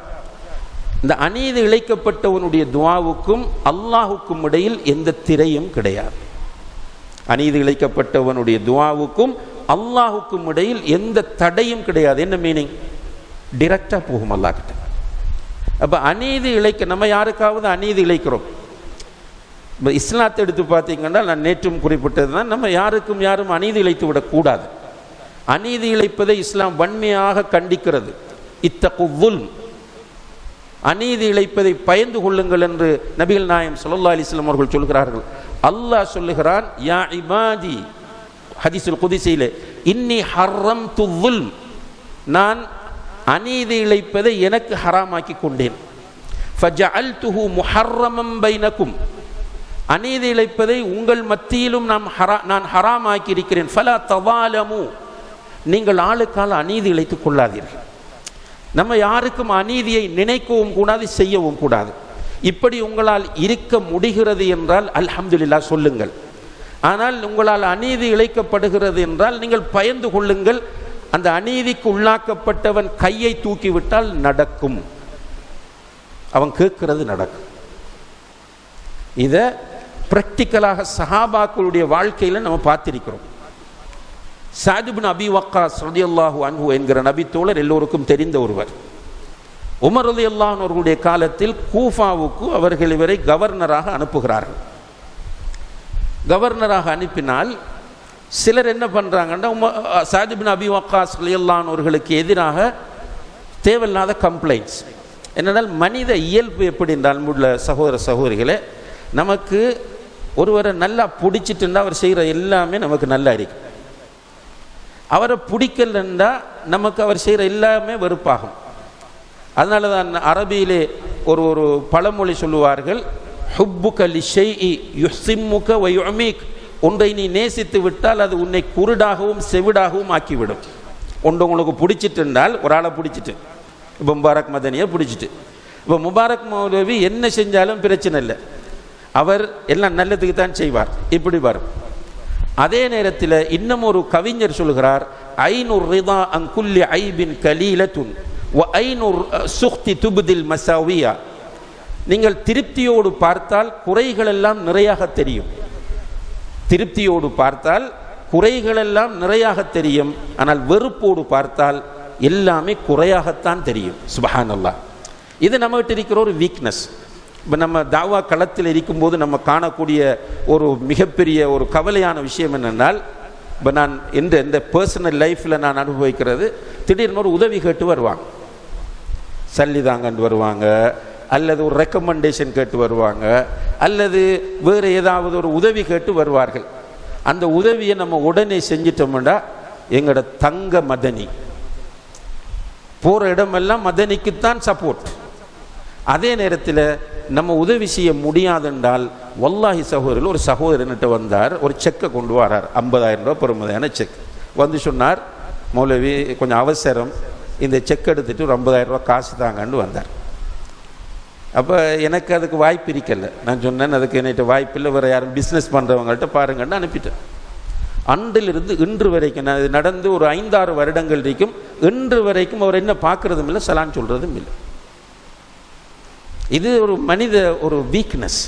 Speaker 1: இந்த அநீதி இழைக்கப்பட்டவனுடைய துவாவுக்கும் அல்லாஹுக்கும் இடையில் எந்த திரையும் கிடையாது. அநீதி இழைக்கப்பட்டவனுடைய துவாவுக்கும் அல்லாஹுக்கும் இடையில் எந்த தடையும் கிடையாது. என்ன மீனிங்? டிரெக்டா போகும் அல்லாஹ் கிட்ட. அப்ப அநீதி இழைக்க நம்ம யாருக்காவது அநீதி இழைக்கிறோம். இஸ்லாத்தை எடுத்து பார்த்தீங்கன்னா, நான் நேற்றும் குறிப்பிட்டது தான், நம்ம யாரும் அநீதி இழைத்து விடக்கூடாது. அநீதி இழைப்பதை இஸ்லாம் வன்மையாக கண்டிக்கிறது. இத்தகு ظுல்ம், அநீதி இழைப்பதை பயந்து கொள்ளுங்கள் என்று நபிகள் நாயகம் ஸல்லல்லாஹு அலைஹி வஸல்லம் அவர்கள் சொல்கிறார்கள். அல்லாஹ் சொல்லுகிறான், யா இபாதி, ஹதீஸுல் குத்ஸியிலே, இன்னி ஹர்ரம்து ظுல்ம், நான் அநீதி இழைப்பதை எனக்கு ஹராமாக்கி கொண்டேன். ஃபஜஅல்துஹு முஹர்ரமம் பைனக்கும், அநீதி இழைப்பதை உங்கள் மத்தியிலும் நான் ஹராமாக்கி இருக்கிறேன். ஃபலா தவாலமு, நீங்கள் ஆளுக்கால் அநீதி இழைத்துக் கொள்ளாதீர்கள். நம்ம யாருக்கும் அநீதியை நினைக்கவும் கூடாது, செய்யவும் கூடாது. இப்படி உங்களால் இருக்க முடிகிறது என்றால் அல்ஹம்துலில்லாஹ் சொல்லுங்கள். ஆனால் உங்களால் அநீதி இழைக்கப்படுகிறது என்றால் நீங்கள் பயந்து கொள்ளுங்கள். அந்த அநீதிக்கு உள்ளாக்கப்பட்டவன் கையை தூக்கிவிட்டால் நடக்கும், அவன் கேட்கிறது நடக்கும். இதை பிராக்டிக்கலாக சஹாபாக்களுடைய வாழ்க்கையில் நம்ம பார்த்திருக்கிறோம். சஅத் இப்னு அபி வக்காஸ் ரலியல்லாஹு அன்ஹு என்கிற நபி தோழர் எல்லோருக்கும் தெரிந்த ஒருவர். உமர் ரலியல்லாஹு அன்ஹு அவர்களுடைய காலத்தில் கூஃபாவுக்கு அவர்கள் இவரை கவர்னராக அனுப்புகிறார்கள். கவர்னராக அனுப்பினால் சிலர் என்ன பண்ணுறாங்கன்னா, சஅத் இப்னு அபி வக்காஸ் ரலியல்லாஹு அன்ஹு அவர்களுக்கு எதிராக தேவையில்லாத கம்ப்ளைண்ட்ஸ். என்னென்னால் மனித இயல்பு எப்படி என்றால், உள்ள சகோதர சகோதரிகளே, நமக்கு ஒருவரை நல்லா பிடிச்சிட்டுன்னா அவர் செய்கிற எல்லாமே நமக்கு நல்லா இருக்கும். அவரை பிடிக்கலன்னா நமக்கு அவர் செய்கிற எல்லாமே வெறுப்பாகும். அதனால தான் அரபியிலே ஒரு பழமொழி சொல்லுவார்கள், ஹுப்புக லிஷைஇ யுஹ்சிம்முக வ யுஅமீக், ஒன்றை நீ நேசித்து விட்டால் அது உன்னை குருடாகவும் செவிடாகவும் ஆக்கிவிடும். ஒன்று உங்களுக்கு பிடிச்சிட்டுன்றால், ஒரு ஆளை பிடிச்சிட்டு, இப்போ முபாரக் மதனியை பிடிச்சிட்டு, இப்போ முபாரக் மௌலவி என்ன செஞ்சாலும் பிரச்சனை இல்லை, அவர் எல்லாம் நல்லதுக்கு தான் செய்வார், இப்படி வரும். அதே நேரத்தில் இன்னும் ஒரு கவிஞர் சொல்கிறார், ஐனுர் ரிதா அன் குல்லி ஐபின் கலீலத்துன் வ ஐனுர் சுக்தி துப்தில் மசாவியா, நீங்கள் திருப்தியோடு பார்த்தால் குறைகளெல்லாம் நிறையாக தெரியும். திருப்தியோடு பார்த்தால் குறைகளெல்லாம் நிறையாக தெரியும், ஆனால் வெறுப்போடு பார்த்தால் எல்லாமே குறையாகத்தான் தெரியும். சுப்ஹானல்லாஹ். இது நம்மகிட்ட இருக்கிற ஒரு வீக்னஸ். இப்போ நம்ம தாவா களத்தில் இருக்கும்போது நம்ம காணக்கூடிய ஒரு மிகப்பெரிய ஒரு கவலையான விஷயம் என்னென்னால், இப்போ நான் இந்த பர்சனல் லைஃப்பில் நான் அனுபவிக்கிறது, திடீர்னு ஒரு உதவி கேட்டு வருவாங்க, சல்லி தாங்கன்னு வருவாங்க, அல்லது ஒரு ரெக்கமெண்டேஷன் கேட்டு வருவாங்க, அல்லது வேறு ஏதாவது ஒரு உதவி கேட்டு வருவார்கள். அந்த உதவியை நம்ம உடனே செஞ்சிட்டோம்னா எங்களோட தங்க மதனி, போகிற இடமெல்லாம் மதனிக்குத்தான் சப்போர்ட். அதே நேரத்தில் நம்ம உதவி செய்ய முடியாதென்றால், வல்லாஹி சகோதரர் ஒரு சகோதரன்கிட்ட வந்தார், ஒரு செக்கை கொண்டு வரார், 50,000 ரூபா பெறுமதியான செக். வந்து சொன்னார், மௌலவி கொஞ்சம் அவசரம், இந்த செக் எடுத்துகிட்டு ஒரு 50,000 ரூபா காசு தாங்கன்னு வந்தார். அப்போ எனக்கு அதுக்கு வாய்ப்பு இருக்கல. நான் சொன்னேன், அதுக்கு என்கிட்ட வாய்ப்பு இல்லை, வேறு யாரும் பிஸ்னஸ் பண்ணுறவங்கள்ட்ட பாருங்கன்னு அனுப்பிட்டேன். அன்றிலிருந்து இன்று வரைக்கும் அது நடந்து ஒரு 5-6 வருடங்கள் இருக்கும். இன்று வரைக்கும் அவர் என்ன பார்க்கறதும் இல்லை, சலான் சொல்றதும் இல்லை. இது ஒரு மனித ஒரு வீக்னஸ்.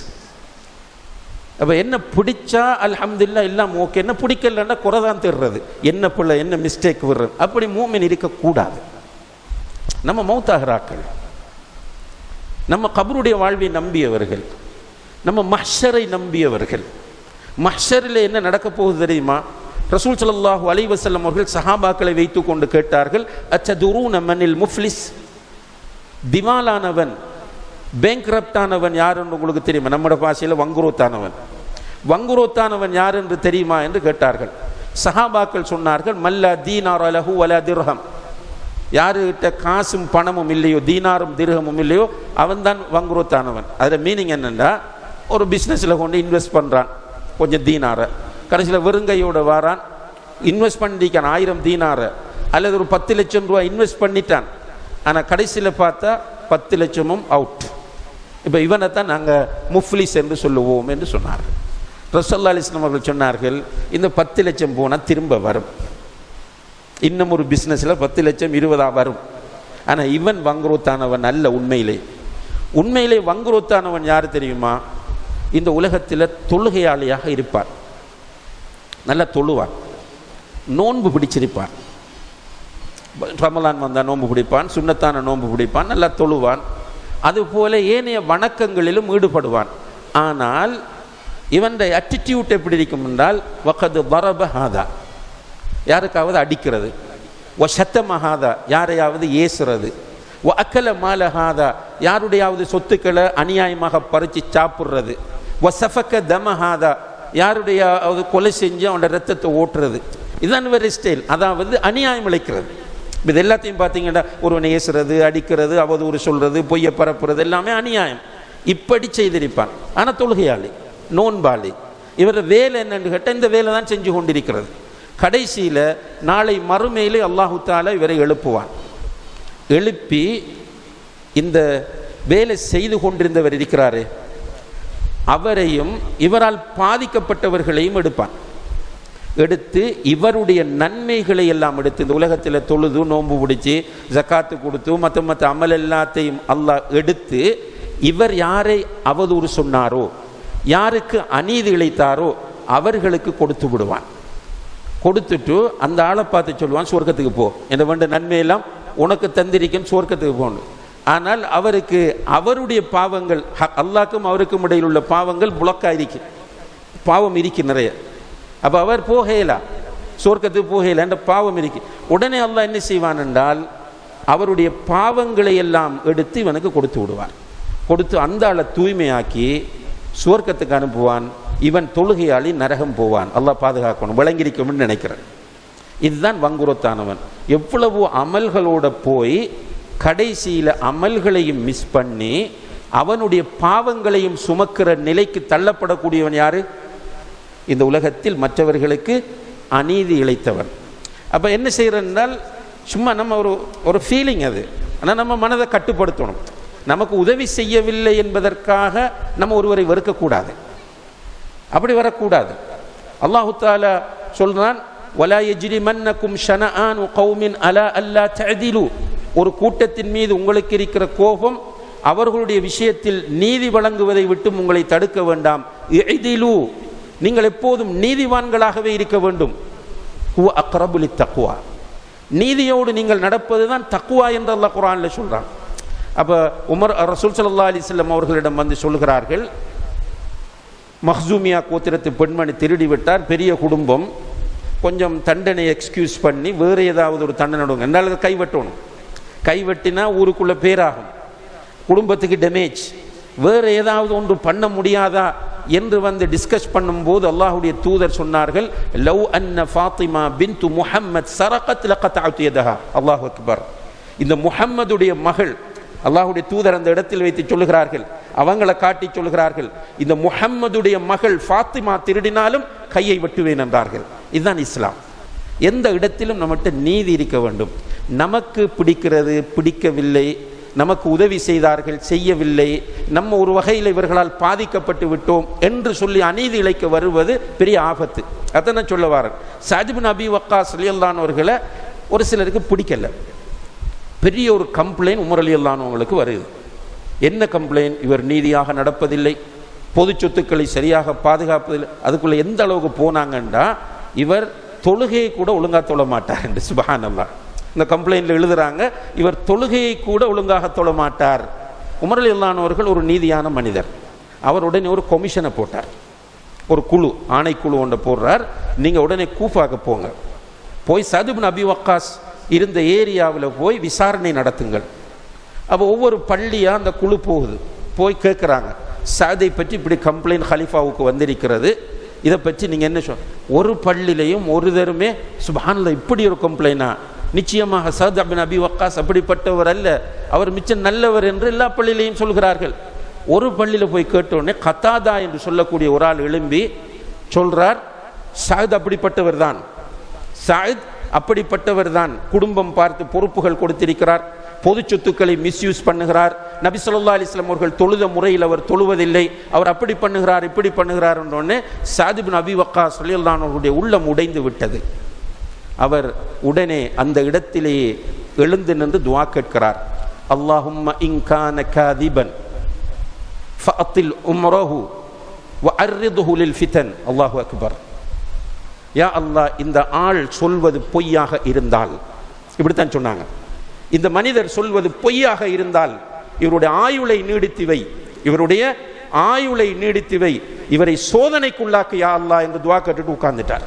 Speaker 1: அப்போ என்ன பிடிச்சா அல்ஹம்துலில்லாஹ் எல்லாம் ஓகே, என்ன பிடிக்கலன்னா குறை தான் தேடுறது, என்ன பிள்ளை என்ன மிஸ்டேக் விடுறது. அப்படி மூமின் இருக்கக்கூடாது. நம்ம மௌத்தாகிறாக்கள், நம்ம கபருடைய வாழ்வை நம்பியவர்கள், நம்ம மஹ்ஷரை நம்பியவர்கள். மஹ்ஷரில் என்ன நடக்க போகுது தெரியுமா? ரசூல் ஸல்லல்லாஹு அலைஹி வஸல்லம் அவர்கள் சஹாபாக்களை வைத்து கொண்டு கேட்டார்கள், அத்ததுரூன மனில் முஃப்லிஸ், திவாலானவன் பேங்க்ரப்டானவன் யார் என்று உங்களுக்கு தெரியுமா? நம்முடைய பாஷையில் வங்குரோத்தானவன். வங்குரோத்தானவன் யார் என்று தெரியுமா என்று கேட்டார்கள். சஹாபாக்கள் சொன்னார்கள், மல்லா தீனார் அலஹு வலா திர்ஹம், யாருகிட்ட காசும் பணமும் இல்லையோ, தீனாரும் திர்ஹமும் இல்லையோ, அவன் தான் வங்குரோத்தானவன். அதில் மீனிங் என்னென்னா, ஒரு பிஸ்னஸில் கொண்டு இன்வெஸ்ட் பண்ணுறான் கொஞ்சம் தீனாரை, கடைசியில் வெறுங்கையோடு வாரான், இன்வெஸ்ட் பண்ணிக்கான் 1000 தீனாரை அல்லது ஒரு 10 லட்சம் ரூபா இன்வெஸ்ட் பண்ணிட்டான். ஆனால் கடைசியில் பார்த்தா 10 லட்சமும் அவுட். இப்போ இவனை தான் நாங்கள் முஃப்லிஸ் என்று சொல்லுவோம் என்று சொன்னார்கள். ரசூலுல்லாஹி அலைஹி வஸல்லம் அவர்கள் சொன்னார்கள், இந்த 10 லட்சம் போனால் திரும்ப வரும், இன்னும் ஒரு பிஸ்னஸில் 10 லட்சம் 20 வரும். ஆனால் இவன் வங்குரோத்தானவன் அல்ல. உண்மையிலே வங்குரோத்தானவன் யார் தெரியுமா? இந்த உலகத்தில் தொழுகையாளியாக இருப்பார், நல்லா தொழுவார், நோன்பு பிடிச்சிருப்பார், ரமலான் வந்தால் நோன்பு பிடிப்பான், சுன்னத்தான நோன்பு பிடிப்பான், நல்லா தொழுவான், அதுபோல ஏனைய வணக்கங்களிலும் ஈடுபடுவான். ஆனால் இவன் அட்டிடியூட் எப்படி இருக்கும் என்றால், வகது பரப ஹாதா, யாருக்காவது அடிக்கிறது, சத்தமஹாதா, யாரையாவது ஏசுறது, அக்கல மாலஹாதா, யாருடையாவது சொத்துக்களை அநியாயமாக பறித்து சாப்பிட்றது, சஃபக்க தமஹாதா, யாருடையாவது கொலை செஞ்சு அவனோட ரத்தத்தை ஓட்டுறது. இதுதான் வேறு ஸ்டைல், அதாவது அநியாயம் இழைக்கிறது. இது எல்லாத்தையும் பார்த்தீங்கன்னா, ஒருவனை ஏசுறது, அடிக்கிறது, அவதூறு சொல்றது, பொய்யை பரப்புறது, எல்லாமே அநியாயம். இப்படி செய்திருப்பான். ஆனால் தொழுகையாளி, நோன்பாளி. இவர வேலை என்னன்னு கேட்டால் இந்த வேலை தான் செஞ்சு கொண்டிருக்கிறது. கடைசியில் நாளை மறுமையிலே அல்லாஹு தஆலா இவரை எழுப்புவான். எழுப்பி இந்த வேலை செய்து கொண்டிருந்தவர் இருக்கிறாரே, அவரையும் இவரால் பாதிக்கப்பட்டவர்களையும் எடுப்பான். எடுத்து இவருடைய நன்மைகளை எல்லாம் எடுத்து, இந்த உலகத்தில் தொழுது நோன்பு பிடிச்சி ஜக்காத்து கொடுத்து மற்ற அமல் எல்லாத்தையும் அல்லாஹ் எடுத்து, இவர் யாரை அவதூறு சொன்னாரோ, யாருக்கு அநீதி இழைத்தாரோ அவர்களுக்கு கொடுத்து விடுவான். கொடுத்துட்டு அந்த ஆளை பார்த்து சொல்லுவான், சொர்க்கத்துக்கு போ, என்ன வேண்ட நன்மையெல்லாம் உனக்கு தந்திரிக்கும், சொர்க்கத்துக்கு போகணும். ஆனால் அவருக்கு அவருடைய பாவங்கள், அல்லாஹ்க்கும் அவருக்கும் இடையில் உள்ள பாவங்கள் புளக்காயிருக்கு, பாவம் இருக்கு நிறைய. அப்போ அவர் போகலா, சொர்க்கத்துக்கு போகல, என்ற பாவம் இருக்கு. உடனே அல்லாஹ் என்ன செய்வான் என்றால், அவருடைய பாவங்களை எல்லாம் எடுத்து இவனுக்கு கொடுத்து விடுவார். கொடுத்து அந்த ஆளை தூய்மையாக்கி சுவர்க்கத்துக்கு அனுப்புவான். இவன் தொழுகையாளி நரகம் போவான். அல்லாஹ் பாதுகாக்கணும், விளங்கிருக்கும்னு நினைக்கிறேன். இதுதான் வங்குரோத்தானவன். எவ்வளவு அமல்களோட போய் கடைசியில் அமல்களையும் மிஸ் பண்ணி அவனுடைய பாவங்களையும் சுமக்கிற நிலைக்கு தள்ளப்படக்கூடியவன் யாரு? இந்த உலகத்தில் மற்றவர்களுக்கு அநீதி இழைத்தவன். அப்போ என்ன செய்யறதுனால், சும்மா நம்ம ஒரு ஃபீலிங் அது. ஆனால் நம்ம மனதை கட்டுப்படுத்தணும். நமக்கு உதவி செய்யவில்லை என்பதற்காக நம்ம ஒருவரை வெறுக்கக்கூடாது, அப்படி வரக்கூடாது. அல்லாஹு தஆலா சொல்றான், வலா யஜ்ரிமன்னகும் ஷனஆனு கௌமின் அலா அல்லா தஅதிலு, ஒரு கூட்டத்தின் மீது உங்களுக்கு இருக்கிற கோபம் அவர்களுடைய விஷயத்தில் நீதி வழங்குவதை விட்டு உங்களை தடுக்க வேண்டாம். இஅதிலு, நீங்கள் எப்போதும் நீதிவான்களாகவே இருக்க வேண்டும். ஹுவ அக்ரபு லித்தக்வா, நீதியோடு நீங்கள் நடப்பதுதான் தக்வா என்று அல்லாஹ் குர்ஆனில் சொல்றான். அப்போ ரசூல் ஸல்லல்லாஹு அலைஹி வஸல்லம் அவர்களிடம் வந்து சொல்கிறார்கள், மஹ்சூமியா கோத்திரத்து பெண்மணி திருடி விட்டார், பெரிய குடும்பம், கொஞ்சம் தண்டனை எக்ஸ்கியூஸ் பண்ணி வேறு ஏதாவது ஒரு தண்டனை என்றால் கைவெட்டணும். கைவெட்டினா ஊருக்குள்ள பேராகும், குடும்பத்துக்கு டேமேஜ். வேறு ஏதாவது ஒன்று பண்ண முடியாதா என்று வந்து டிஸ்கஸ் பண்ணும்போது அல்லாஹ்வுடைய தூதர் சொன்னார்கள், லவ் அன்ன ஃபாத்திமா பின்து முஹம்மத் சரகத் லகதஅது யதஹா. அல்லாஹ் அக்பர். இந்த முஹம்மதுடைய மகள், அல்லாஹ்வுடைய தூதர் அந்த இடத்தில் வைத்து சொல்லுகிறார்கள், அவங்களை காட்டி சொல்லுகிறார்கள், இந்த முஹம்மதுடைய மகள் ஃபாத்திமா திருடினாலும் கையை வெட்டுவேன் என்றார்கள். இதுதான் இஸ்லாம். எந்த இடத்திலும் நம்மகிட்ட நீதி இருக்க வேண்டும். நமக்கு பிடிக்கிறது பிடிக்கவில்லை, நமக்கு உதவி செய்தார்கள், செய்யவில்லை, நம்ம ஒரு வகையில் இவர்களால் பாதிக்கப்பட்டு விட்டோம் என்று சொல்லி அநீதி இழைக்க வருவது பெரிய ஆபத்து. அதான் சொல்ல வாரேன். சஅத் பின் அபி வக்காஸ் ரலியல்லாஹு அன்ஹு அவர்களை ஒரு சிலருக்கு பிடிக்கல. பெரிய ஒரு கம்ப்ளைண்ட் உமர் ரலியல்லாஹு அன்ஹு அவங்களுக்கு வருது. என்ன கம்ப்ளைண்ட்? இவர் நீதியாக நடப்பதில்லை, பொது சொத்துக்களை சரியாக பாதுகாப்பதில்லை. அதுக்குள்ள எந்த அளவுக்கு போனாங்கன்றா, இவர் தொழுகையை கூட ஒழுங்காக தொழ மாட்டார் என்று. சுப்ஹானல்லாஹ். இந்த கம்ப்ளைண்ட்ல எழுதுறாங்க, இவர் தொழுகையை கூட ஒழுங்காக தொழ மாட்டார். உமர் ரலியல்லாஹு அன்ஹு அவர்கள் ஒரு நீதியான மனிதர். அவர் உடனே ஒரு கொமிஷனை போட்டார், ஒரு குழு, ஆணைக்குழு ஒன்றை போடுறார். நீங்கள் உடனே கூஃபாக்கு போங்க, போய் சஅத் பின் அபி வக்காஸ் இருந்த ஏரியாவில் போய் விசாரணை நடத்துங்கள். அப்போ ஒவ்வொரு பள்ளியாக அந்த குழு போகுது, போய் கேட்குறாங்க, சஅதை பற்றி இப்படி கம்ப்ளைண்ட் ஹலீஃபாவுக்கு வந்திருக்கிறது, இதை பற்றி நீங்கள் என்ன சொல். ஒரு பள்ளியிலையும் ஒரு தருமே சுப்ஹானல்லாஹ் இப்படி ஒரு கம்ப்ளைண்டா, நிச்சயமாக சஅத் பின் அபி வக்காஸ் அப்படிப்பட்டவர் அல்ல, அவர் மிச்சம் நல்லவர் என்று எல்லா பள்ளியிலையும் சொல்கிறார்கள். ஒரு பள்ளியில் போய் கேட்டோடனே கத்தாதா என்று சொல்லக்கூடிய ஒரு ஆள் எழும்பி சொல்றார், சஅத் அப்படிப்பட்டவர் தான், சஅத் அப்படிப்பட்டவர் தான், குடும்பம் பார்த்து பொறுப்புகள் கொடுத்திருக்கிறார், பொது சொத்துக்களை மிஸ்யூஸ் பண்ணுகிறார், நபி ஸல்லல்லாஹு அலைஹி வஸல்லம் அவர்கள் தொழுத முறையில் அவர் தொழுவதில்லை, அவர் அப்படி பண்ணுகிறார் இப்படி பண்ணுகிறார் என்றோடனே சஅத் பின் அபி வக்காஸ் ரலியல்லாஹு அன்ஹு அவருடைய உள்ளம் உடைந்து விட்டது. அவர் உடனே அந்த இடத்திலேயே எழுந்து நின்று துஆ கேட்கிறார். அல்லாஹும்ம இன் கான காதிபன் ஃபஅத்தில் உம்ரஹு வஅர்ரிதுஹு லில் ஃபிதன். அல்லாஹு அக்பர். யா அல்லாஹ், இந்த ஆள் சொல்வது பொய்யாக இருந்தால், இப்படித்தான் சொன்னாங்க, இந்த மனிதர் சொல்வது பொய்யாக இருந்தால் இவருடைய ஆயுளை நீடித்துவை, இவருடைய ஆயுளை நீடித்துவை, இவரை சோதனைக்குள்ளாக்கு யா அல்லாஹ் என்று துஆ கேட்டுட்டு உட்கார்ந்துட்டார்,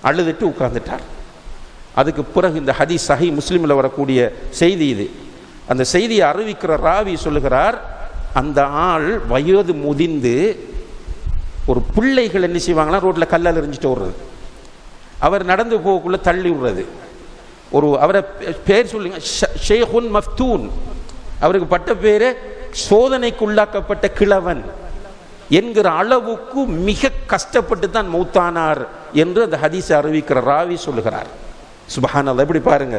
Speaker 1: அழுதுட்டு உட்கார்ந்துட்டார். அதுக்கு பிறகு இந்த ஹதீஸ் சஹீஹ் முஸ்லிமில் வரக்கூடிய செய்தி இது. அந்த செய்தியை அறிவிக்கிற ராவி சொல்லுகிறார், அந்த ஆள் வயது முதிர்ந்து ஒரு பிள்ளைகள் என்ன செய்வாங்கன்னா ரோட்டில் கல்லால் எறிஞ்சிட்டு ஓடுறது, அவர் நடந்து போகக்குள்ள தள்ளி விடுறது, ஒரு அவரை பேர் சொல்லுங்க ஷேகுன் மஃப்தூன், அவருக்கு பட்ட பேரு சோதனைக்குள்ளாக்கப்பட்ட கிழவன் என்கிற அளவுக்கு மிக கஷ்டப்பட்டு தான் மௌத்தானார் என்று அந்த ஹதீஸை அறிவிக்கிற ராவி சொல்லுகிறார். சுப்ஹானல்லாஹ். எப்படி பாருங்க,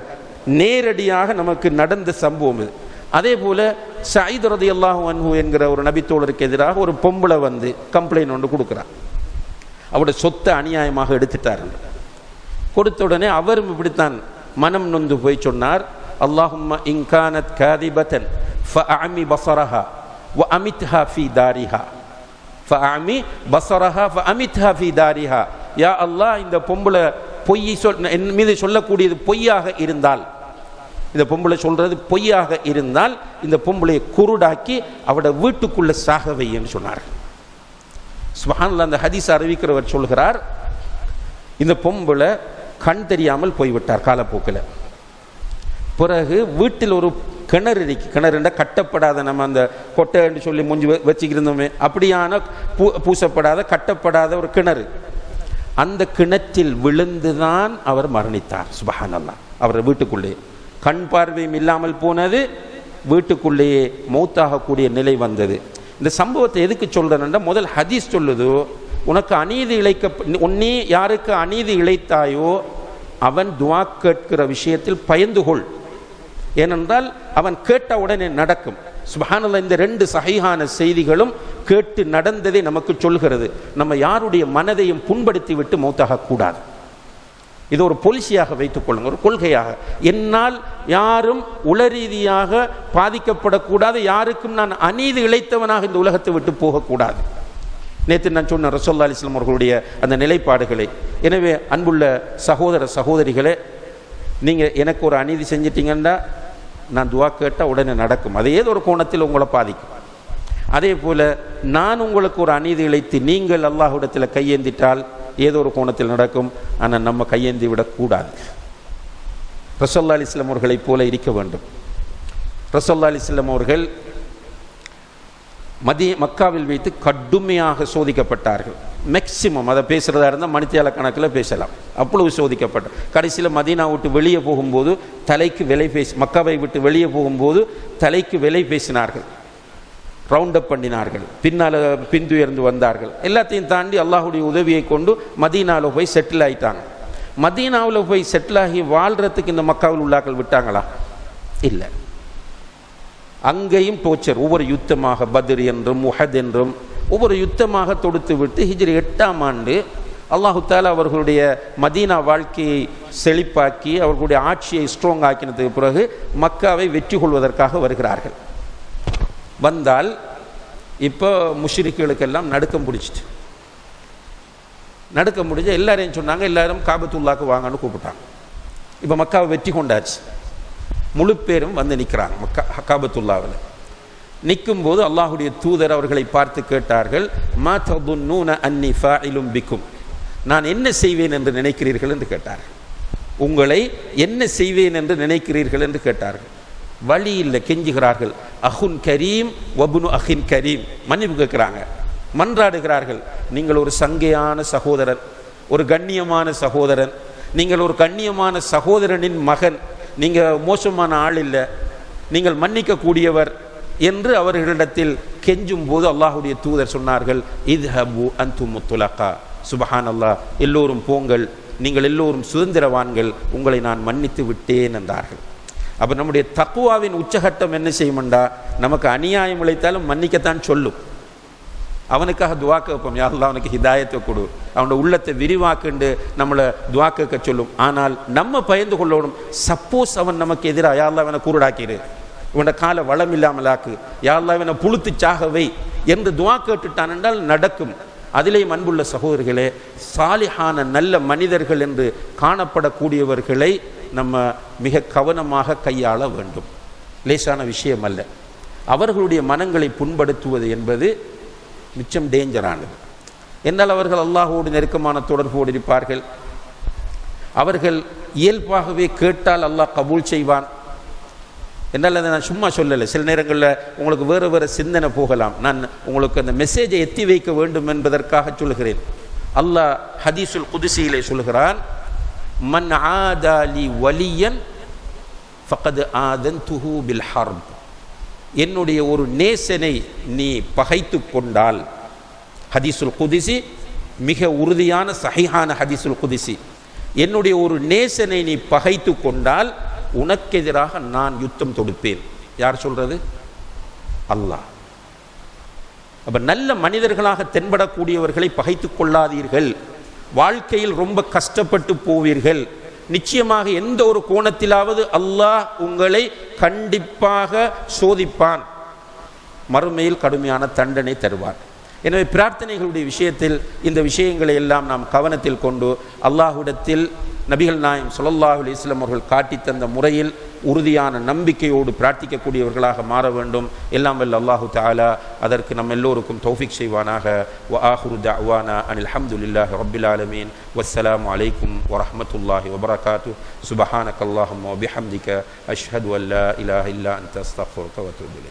Speaker 1: நேரடியாக நமக்கு நடந்த சம்பவம் இது. அதே போல சயீத் ரலியல்லாஹு அன்ஹு என்கிற ஒரு நபித்தோழருக்கு எதிராக ஒரு பொம்பளை வந்து கம்ப்ளைண்ட் ஒன்று கொடுக்குறார், அவருடைய சொத்தை அநியாயமாக எடுத்துட்டார். கொடுத்த உடனே அவரும் இப்படித்தான் மனம் நொந்து போய் சொன்னார், அல்லாஹும்ம இன் கானத் காதிபத்தன் ஃபஅமி பஸரஹா வஅமித்ஹா ஃபீ தாரிஹா, ஃபஅமி பஸரஹா ஃபஅமித்ஹா ஃபீ தாரிஹா. யா அல்லாஹ், இந்த பொம்பளை பொய் என் மீது சொல்லக்கூடியது பொய்யாக இருந்தால், இந்த பொம்பளை சொல்றது பொய்யாக இருந்தால் இந்த பொம்பளையை குருடாக்கி அவட வீட்டுக்குள்ள சாகவை என்று சொன்னார். சுப்ஹானல்லாஹ். அந்த ஹதீஸ் அறிவிக்கிறவர் சொல்கிறார், இந்த பொம்பளை கண் தெரியாமல் போய்விட்டார் காலப்போக்கில். பிறகு வீட்டில் ஒரு கிணறு இருக்கு, கிணறுண்டா கட்டப்படாத, நம்ம அந்த கொட்டைன்னு சொல்லி முஞ்சி வச்சுக்கிருந்தோமே அப்படியான பூசப்படாத கட்டப்படாத ஒரு கிணறு, அந்த கிணற்றில் விழுந்துதான் அவர் மரணித்தார். சுப்ஹானல்லாஹ். அவர் வீட்டுக்குள்ளே கண் பார்வையும் இல்லாமல் போனது, வீட்டுக்குள்ளேயே மௌத்தாகக்கூடிய நிலை வந்தது. இந்த சம்பவத்தை எதுக்கு சொல்றேன்னா, முதல் ஹதீஸ் சொல்லுது, உனக்கு அநீதி இழைக்க, உன்னே யாருக்கு அநீதி இழைத்தாயோ அவன் துஆ கேட்கிற விஷயத்தில் பயந்துகொள், ஏனென்றால் அவன் கேட்ட உடனே நடக்கும். சுப்ஹானல்லாஹ். இந்த ரெண்டு சஹீஹான செய்திகளும் கேட்டு நடந்ததை நமக்கு சொல்கிறது. நம்ம யாருடைய மனதையும் புண்படுத்தி விட்டு மௌத்தாக கூடாது. இது ஒரு பொலிசியாக வைத்துக் கொள்ளுங்க, ஒரு கொள்கையாக. என்னால் யாரும் உளரீதியாக பாதிக்கப்படக்கூடாது, யாருக்கும் நான் அநீதி இழைத்தவனாக இந்த உலகத்தை விட்டு போகக்கூடாது. நேற்று நான் சொன்ன ரசூலுல்லாஹி அலைஹி வஸல்லம் அவர்களுடைய அந்த நிலைப்பாடுகளை. எனவே அன்புள்ள சகோதர சகோதரிகளே, நீங்கள் எனக்கு ஒரு அநீதி செஞ்சிட்டீங்கன்னா நான் துஆ கேட்டால் உடனே நடக்கும், அது ஏதோ ஒரு கோணத்தில் உங்களை பாதிக்கும். அதே போல் நான் உங்களுக்கு ஒரு அநீதி இழைத்து நீங்கள் அல்லாஹ்விடத்தில் கையேந்திட்டால் ஏதோ ஒரு கோணத்தில் நடக்கும். ஆனால் நம்ம கையேந்தி விடக்கூடாது. ரசூலுல்லாஹி அலைஹி வஸல்லம் அவர்களைப் போல இருக்க வேண்டும். ரசூலுல்லாஹி அலைஹி வஸல்லம் அவர்கள் மக்காவில் வைத்து கடுமையாக சோதிக்கப்பட்டார்கள். மேக்சிமம் அதை பேசுகிறதா இருந்தால் மணித்தியால கணக்கில் பேசலாம், அவ்வளவு சோதிக்கப்பட்ட. கடைசியில் மதீனா விட்டு வெளியே போகும்போது தலைக்கு விலை மக்காவை விட்டு வெளியே போகும்போது தலைக்கு விலை பேசினார்கள், ரவுண்ட் அப் பண்ணினார்கள், பின்னால் பின்துயர்ந்து வந்தார்கள். எல்லாத்தையும் தாண்டி அல்லாஹுடைய உதவியை கொண்டு மதீனாவில் போய் செட்டில் ஆகிட்டாங்க. மதீனாவில் போய் செட்டில் ஆகி வாழ்கிறதுக்கு இந்த மக்காவில் உள்ளாக்கள் விட்டாங்களா? இல்லை.
Speaker 2: அங்கேயும் டோர்ச்சர். ஒவ்வொரு யுத்தமாக பத்ர் என்றும் உஹத் என்றும் ஒவ்வொரு யுத்தமாக தொடுத்து விட்டு ஹிஜ்ரி 8ஆம் ஆண்டு அல்லாஹு தாலா அவர்களுடைய மதீனா வாழ்க்கையை செழிப்பாக்கி அவர்களுடைய ஆட்சியை ஸ்ட்ராங் ஆக்கினதுக்கு பிறகு மக்காவை வெற்றி கொள்வதற்காக வருகிறார்கள். வந்தால் இப்போ முஷ்ரிக்குகளுக்கெல்லாம் நடுக்கம் பிடிச்சிட்டு எல்லாரையும் சொன்னாங்க, எல்லாரும் காபத்துல்லாக்கு வாங்கன்னு கூப்பிட்டாங்க. இப்போ மக்காவை வெற்றி கொண்டாச்சு. முழு பேரும் வந்து நிற்கிறாங்க காபத்துல்லாவில். நிற்கும் போது அல்லாஹுடைய தூதர் அவர்களை பார்த்து கேட்டார்கள், மா ததுன்னூன அன்னி ஃபாயிலும் பிக்கும், நான் என்ன செய்வேன் என்று நினைக்கிறீர்கள் என்று கேட்டார்கள். உங்களை என்ன செய்வேன் என்று நினைக்கிறீர்கள் என்று கேட்டார்கள். வழி இல்லை, கெஞ்சுகிறார்கள். அஹுன் கரீம் வபுனு அஹின் கரீம், மன்னிப்பு கேட்குறாங்க, மன்றாடுகிறார்கள். நீங்கள் ஒரு சங்கையான சகோதரன், ஒரு கண்ணியமான சகோதரன், நீங்கள் ஒரு கண்ணியமான சகோதரனின் மகன், நீங்கள் மோசமான ஆள் இல்லை, நீங்கள் மன்னிக்க கூடியவர் என்று அவர்களிடத்தில் கெஞ்சும் போது அல்லாஹுடைய தூதர் சொன்னார்கள், இத்ஹபு அன்தும் முத்துலகா, சுபஹான் அல்லாஹ், எல்லோரும் போங்கள், நீங்கள் எல்லோரும் சுதந்திரவான்கள், உங்களை நான் மன்னித்து விட்டேன் என்றார்கள். அப்போ நம்முடைய தக்குவாவின் உச்சகட்டம் என்ன செய்யும்டா, நமக்கு அநியாயம் இழைத்தாலும் மன்னிக்கத்தான் சொல்லும். அவனுக்காக துவா கேட்போம், யா அல்லாஹ் அவனுக்கு ஹிதாயத்தை கொடு, அவனோட உள்ளத்தை விரிவாக்குண்டு நம்மளை துவா கேட்க சொல்லும். ஆனால் நம்ம பயந்து கொள்ளணும், சப்போஸ் அவன் நமக்கு எதிராக, யா அல்லாஹ் அவனை கூருடாக்கிடு, இவனோட கால வளம் இல்லாமலாக்கு, யா அல்லாஹ் இவனை புழுத்து சாகவை என்று துவா கேட்டுட்டான் என்றால் நடக்கும். அதிலேயும் அன்புள்ள சகோதரர்களே, சாலிஹான நல்ல மனிதர்கள் என்று காணப்படக்கூடியவர்களை நம்ம மிக கவனமாக கையாள வேண்டும். லேசான விஷயம் அல்ல. அவர்களுடைய மனங்களை புண்படுத்துவது என்பது மிச்சம் டேஞ்சரானது. என்னால் அவர்கள் அல்லாஹோடு நெருக்கமான தொடர்போடு இருப்பார்கள். அவர்கள் இயல்பாகவே கேட்டால் அல்லாஹ் கபூல் செய்வான். என்னால் அதை நான் சும்மா சொல்லலை. சில நேரங்களில் உங்களுக்கு வேறு வேறு சிந்தனை போகலாம். நான் உங்களுக்கு அந்த மெசேஜை எத்தி வைக்க வேண்டும் என்பதற்காக சொல்கிறேன். அல்லாஹ் ஹதீஸுல் குதுசியிலே சொல்கிறான், மன் ஆதாலி வலியன் ஃபகத் ஆதன்துஹு பில் ஹர்ப், என்னுடைய ஒரு நேசனை நீ பகைத்து கொண்டால், ஹதீஸுல் குதுசி மிக உறுதியான சஹீஹான ஹதீஸுல் குதுசி, என்னுடைய ஒரு நேசனை நீ பகைத்து கொண்டால் உனக்கு எதிராக நான் யுத்தம் தொடுப்பேன். யார் சொல்றது? அல்லாஹ். அப்ப நல்ல மனிதர்களாக தென்படக்கூடியவர்களை பகைத்து கொள்ளாதீர்கள். வாழ்க்கையில் ரொம்ப கஷ்டப்பட்டு போவீர்கள். நிச்சயமாக எந்த ஒரு கோணத்திலாவது அல்லாஹ் உங்களை கண்டிப்பாக சோதிப்பான். மறுமையில் கடுமையான தண்டனை தருவார். எனவே பிரார்த்தனைகளுடைய விஷயத்தில் இந்த விஷயங்களை எல்லாம் நாம் கவனத்தில் கொண்டு அல்லாஹ்விடத்தில் நபிகள் நாயம் ஸல்லல்லாஹு அலைஹி வஸல்லம் அவர்கள் காட்டி தந்த முறையில் உறுதியான நம்பிக்கையோடு பிரார்த்திக்கக்கூடியவர்களாக மாற வேண்டும். எல்லாம் வல்ல அல்லாஹு தஆலா அதற்கு நம் எல்லோருக்கும் தௌஃபீக் செய்வானாக. வ ஆஹிரு தஅவானா அனில் ஹம்துலில்லாஹி ரப்பில் ஆலமீன். வஸ்ஸலாமு அலைக்கும் வரஹ்மத்துல்லாஹி வபரகாத்துஹு. சுப்ஹானக்கல்லாஹும்ம வபிஹம்திக அஷ்ஹது அன் லா இலாஹா இல்லா அன்த அஸ்தக்ஃபிருக வ அத்தூபு இலைக்.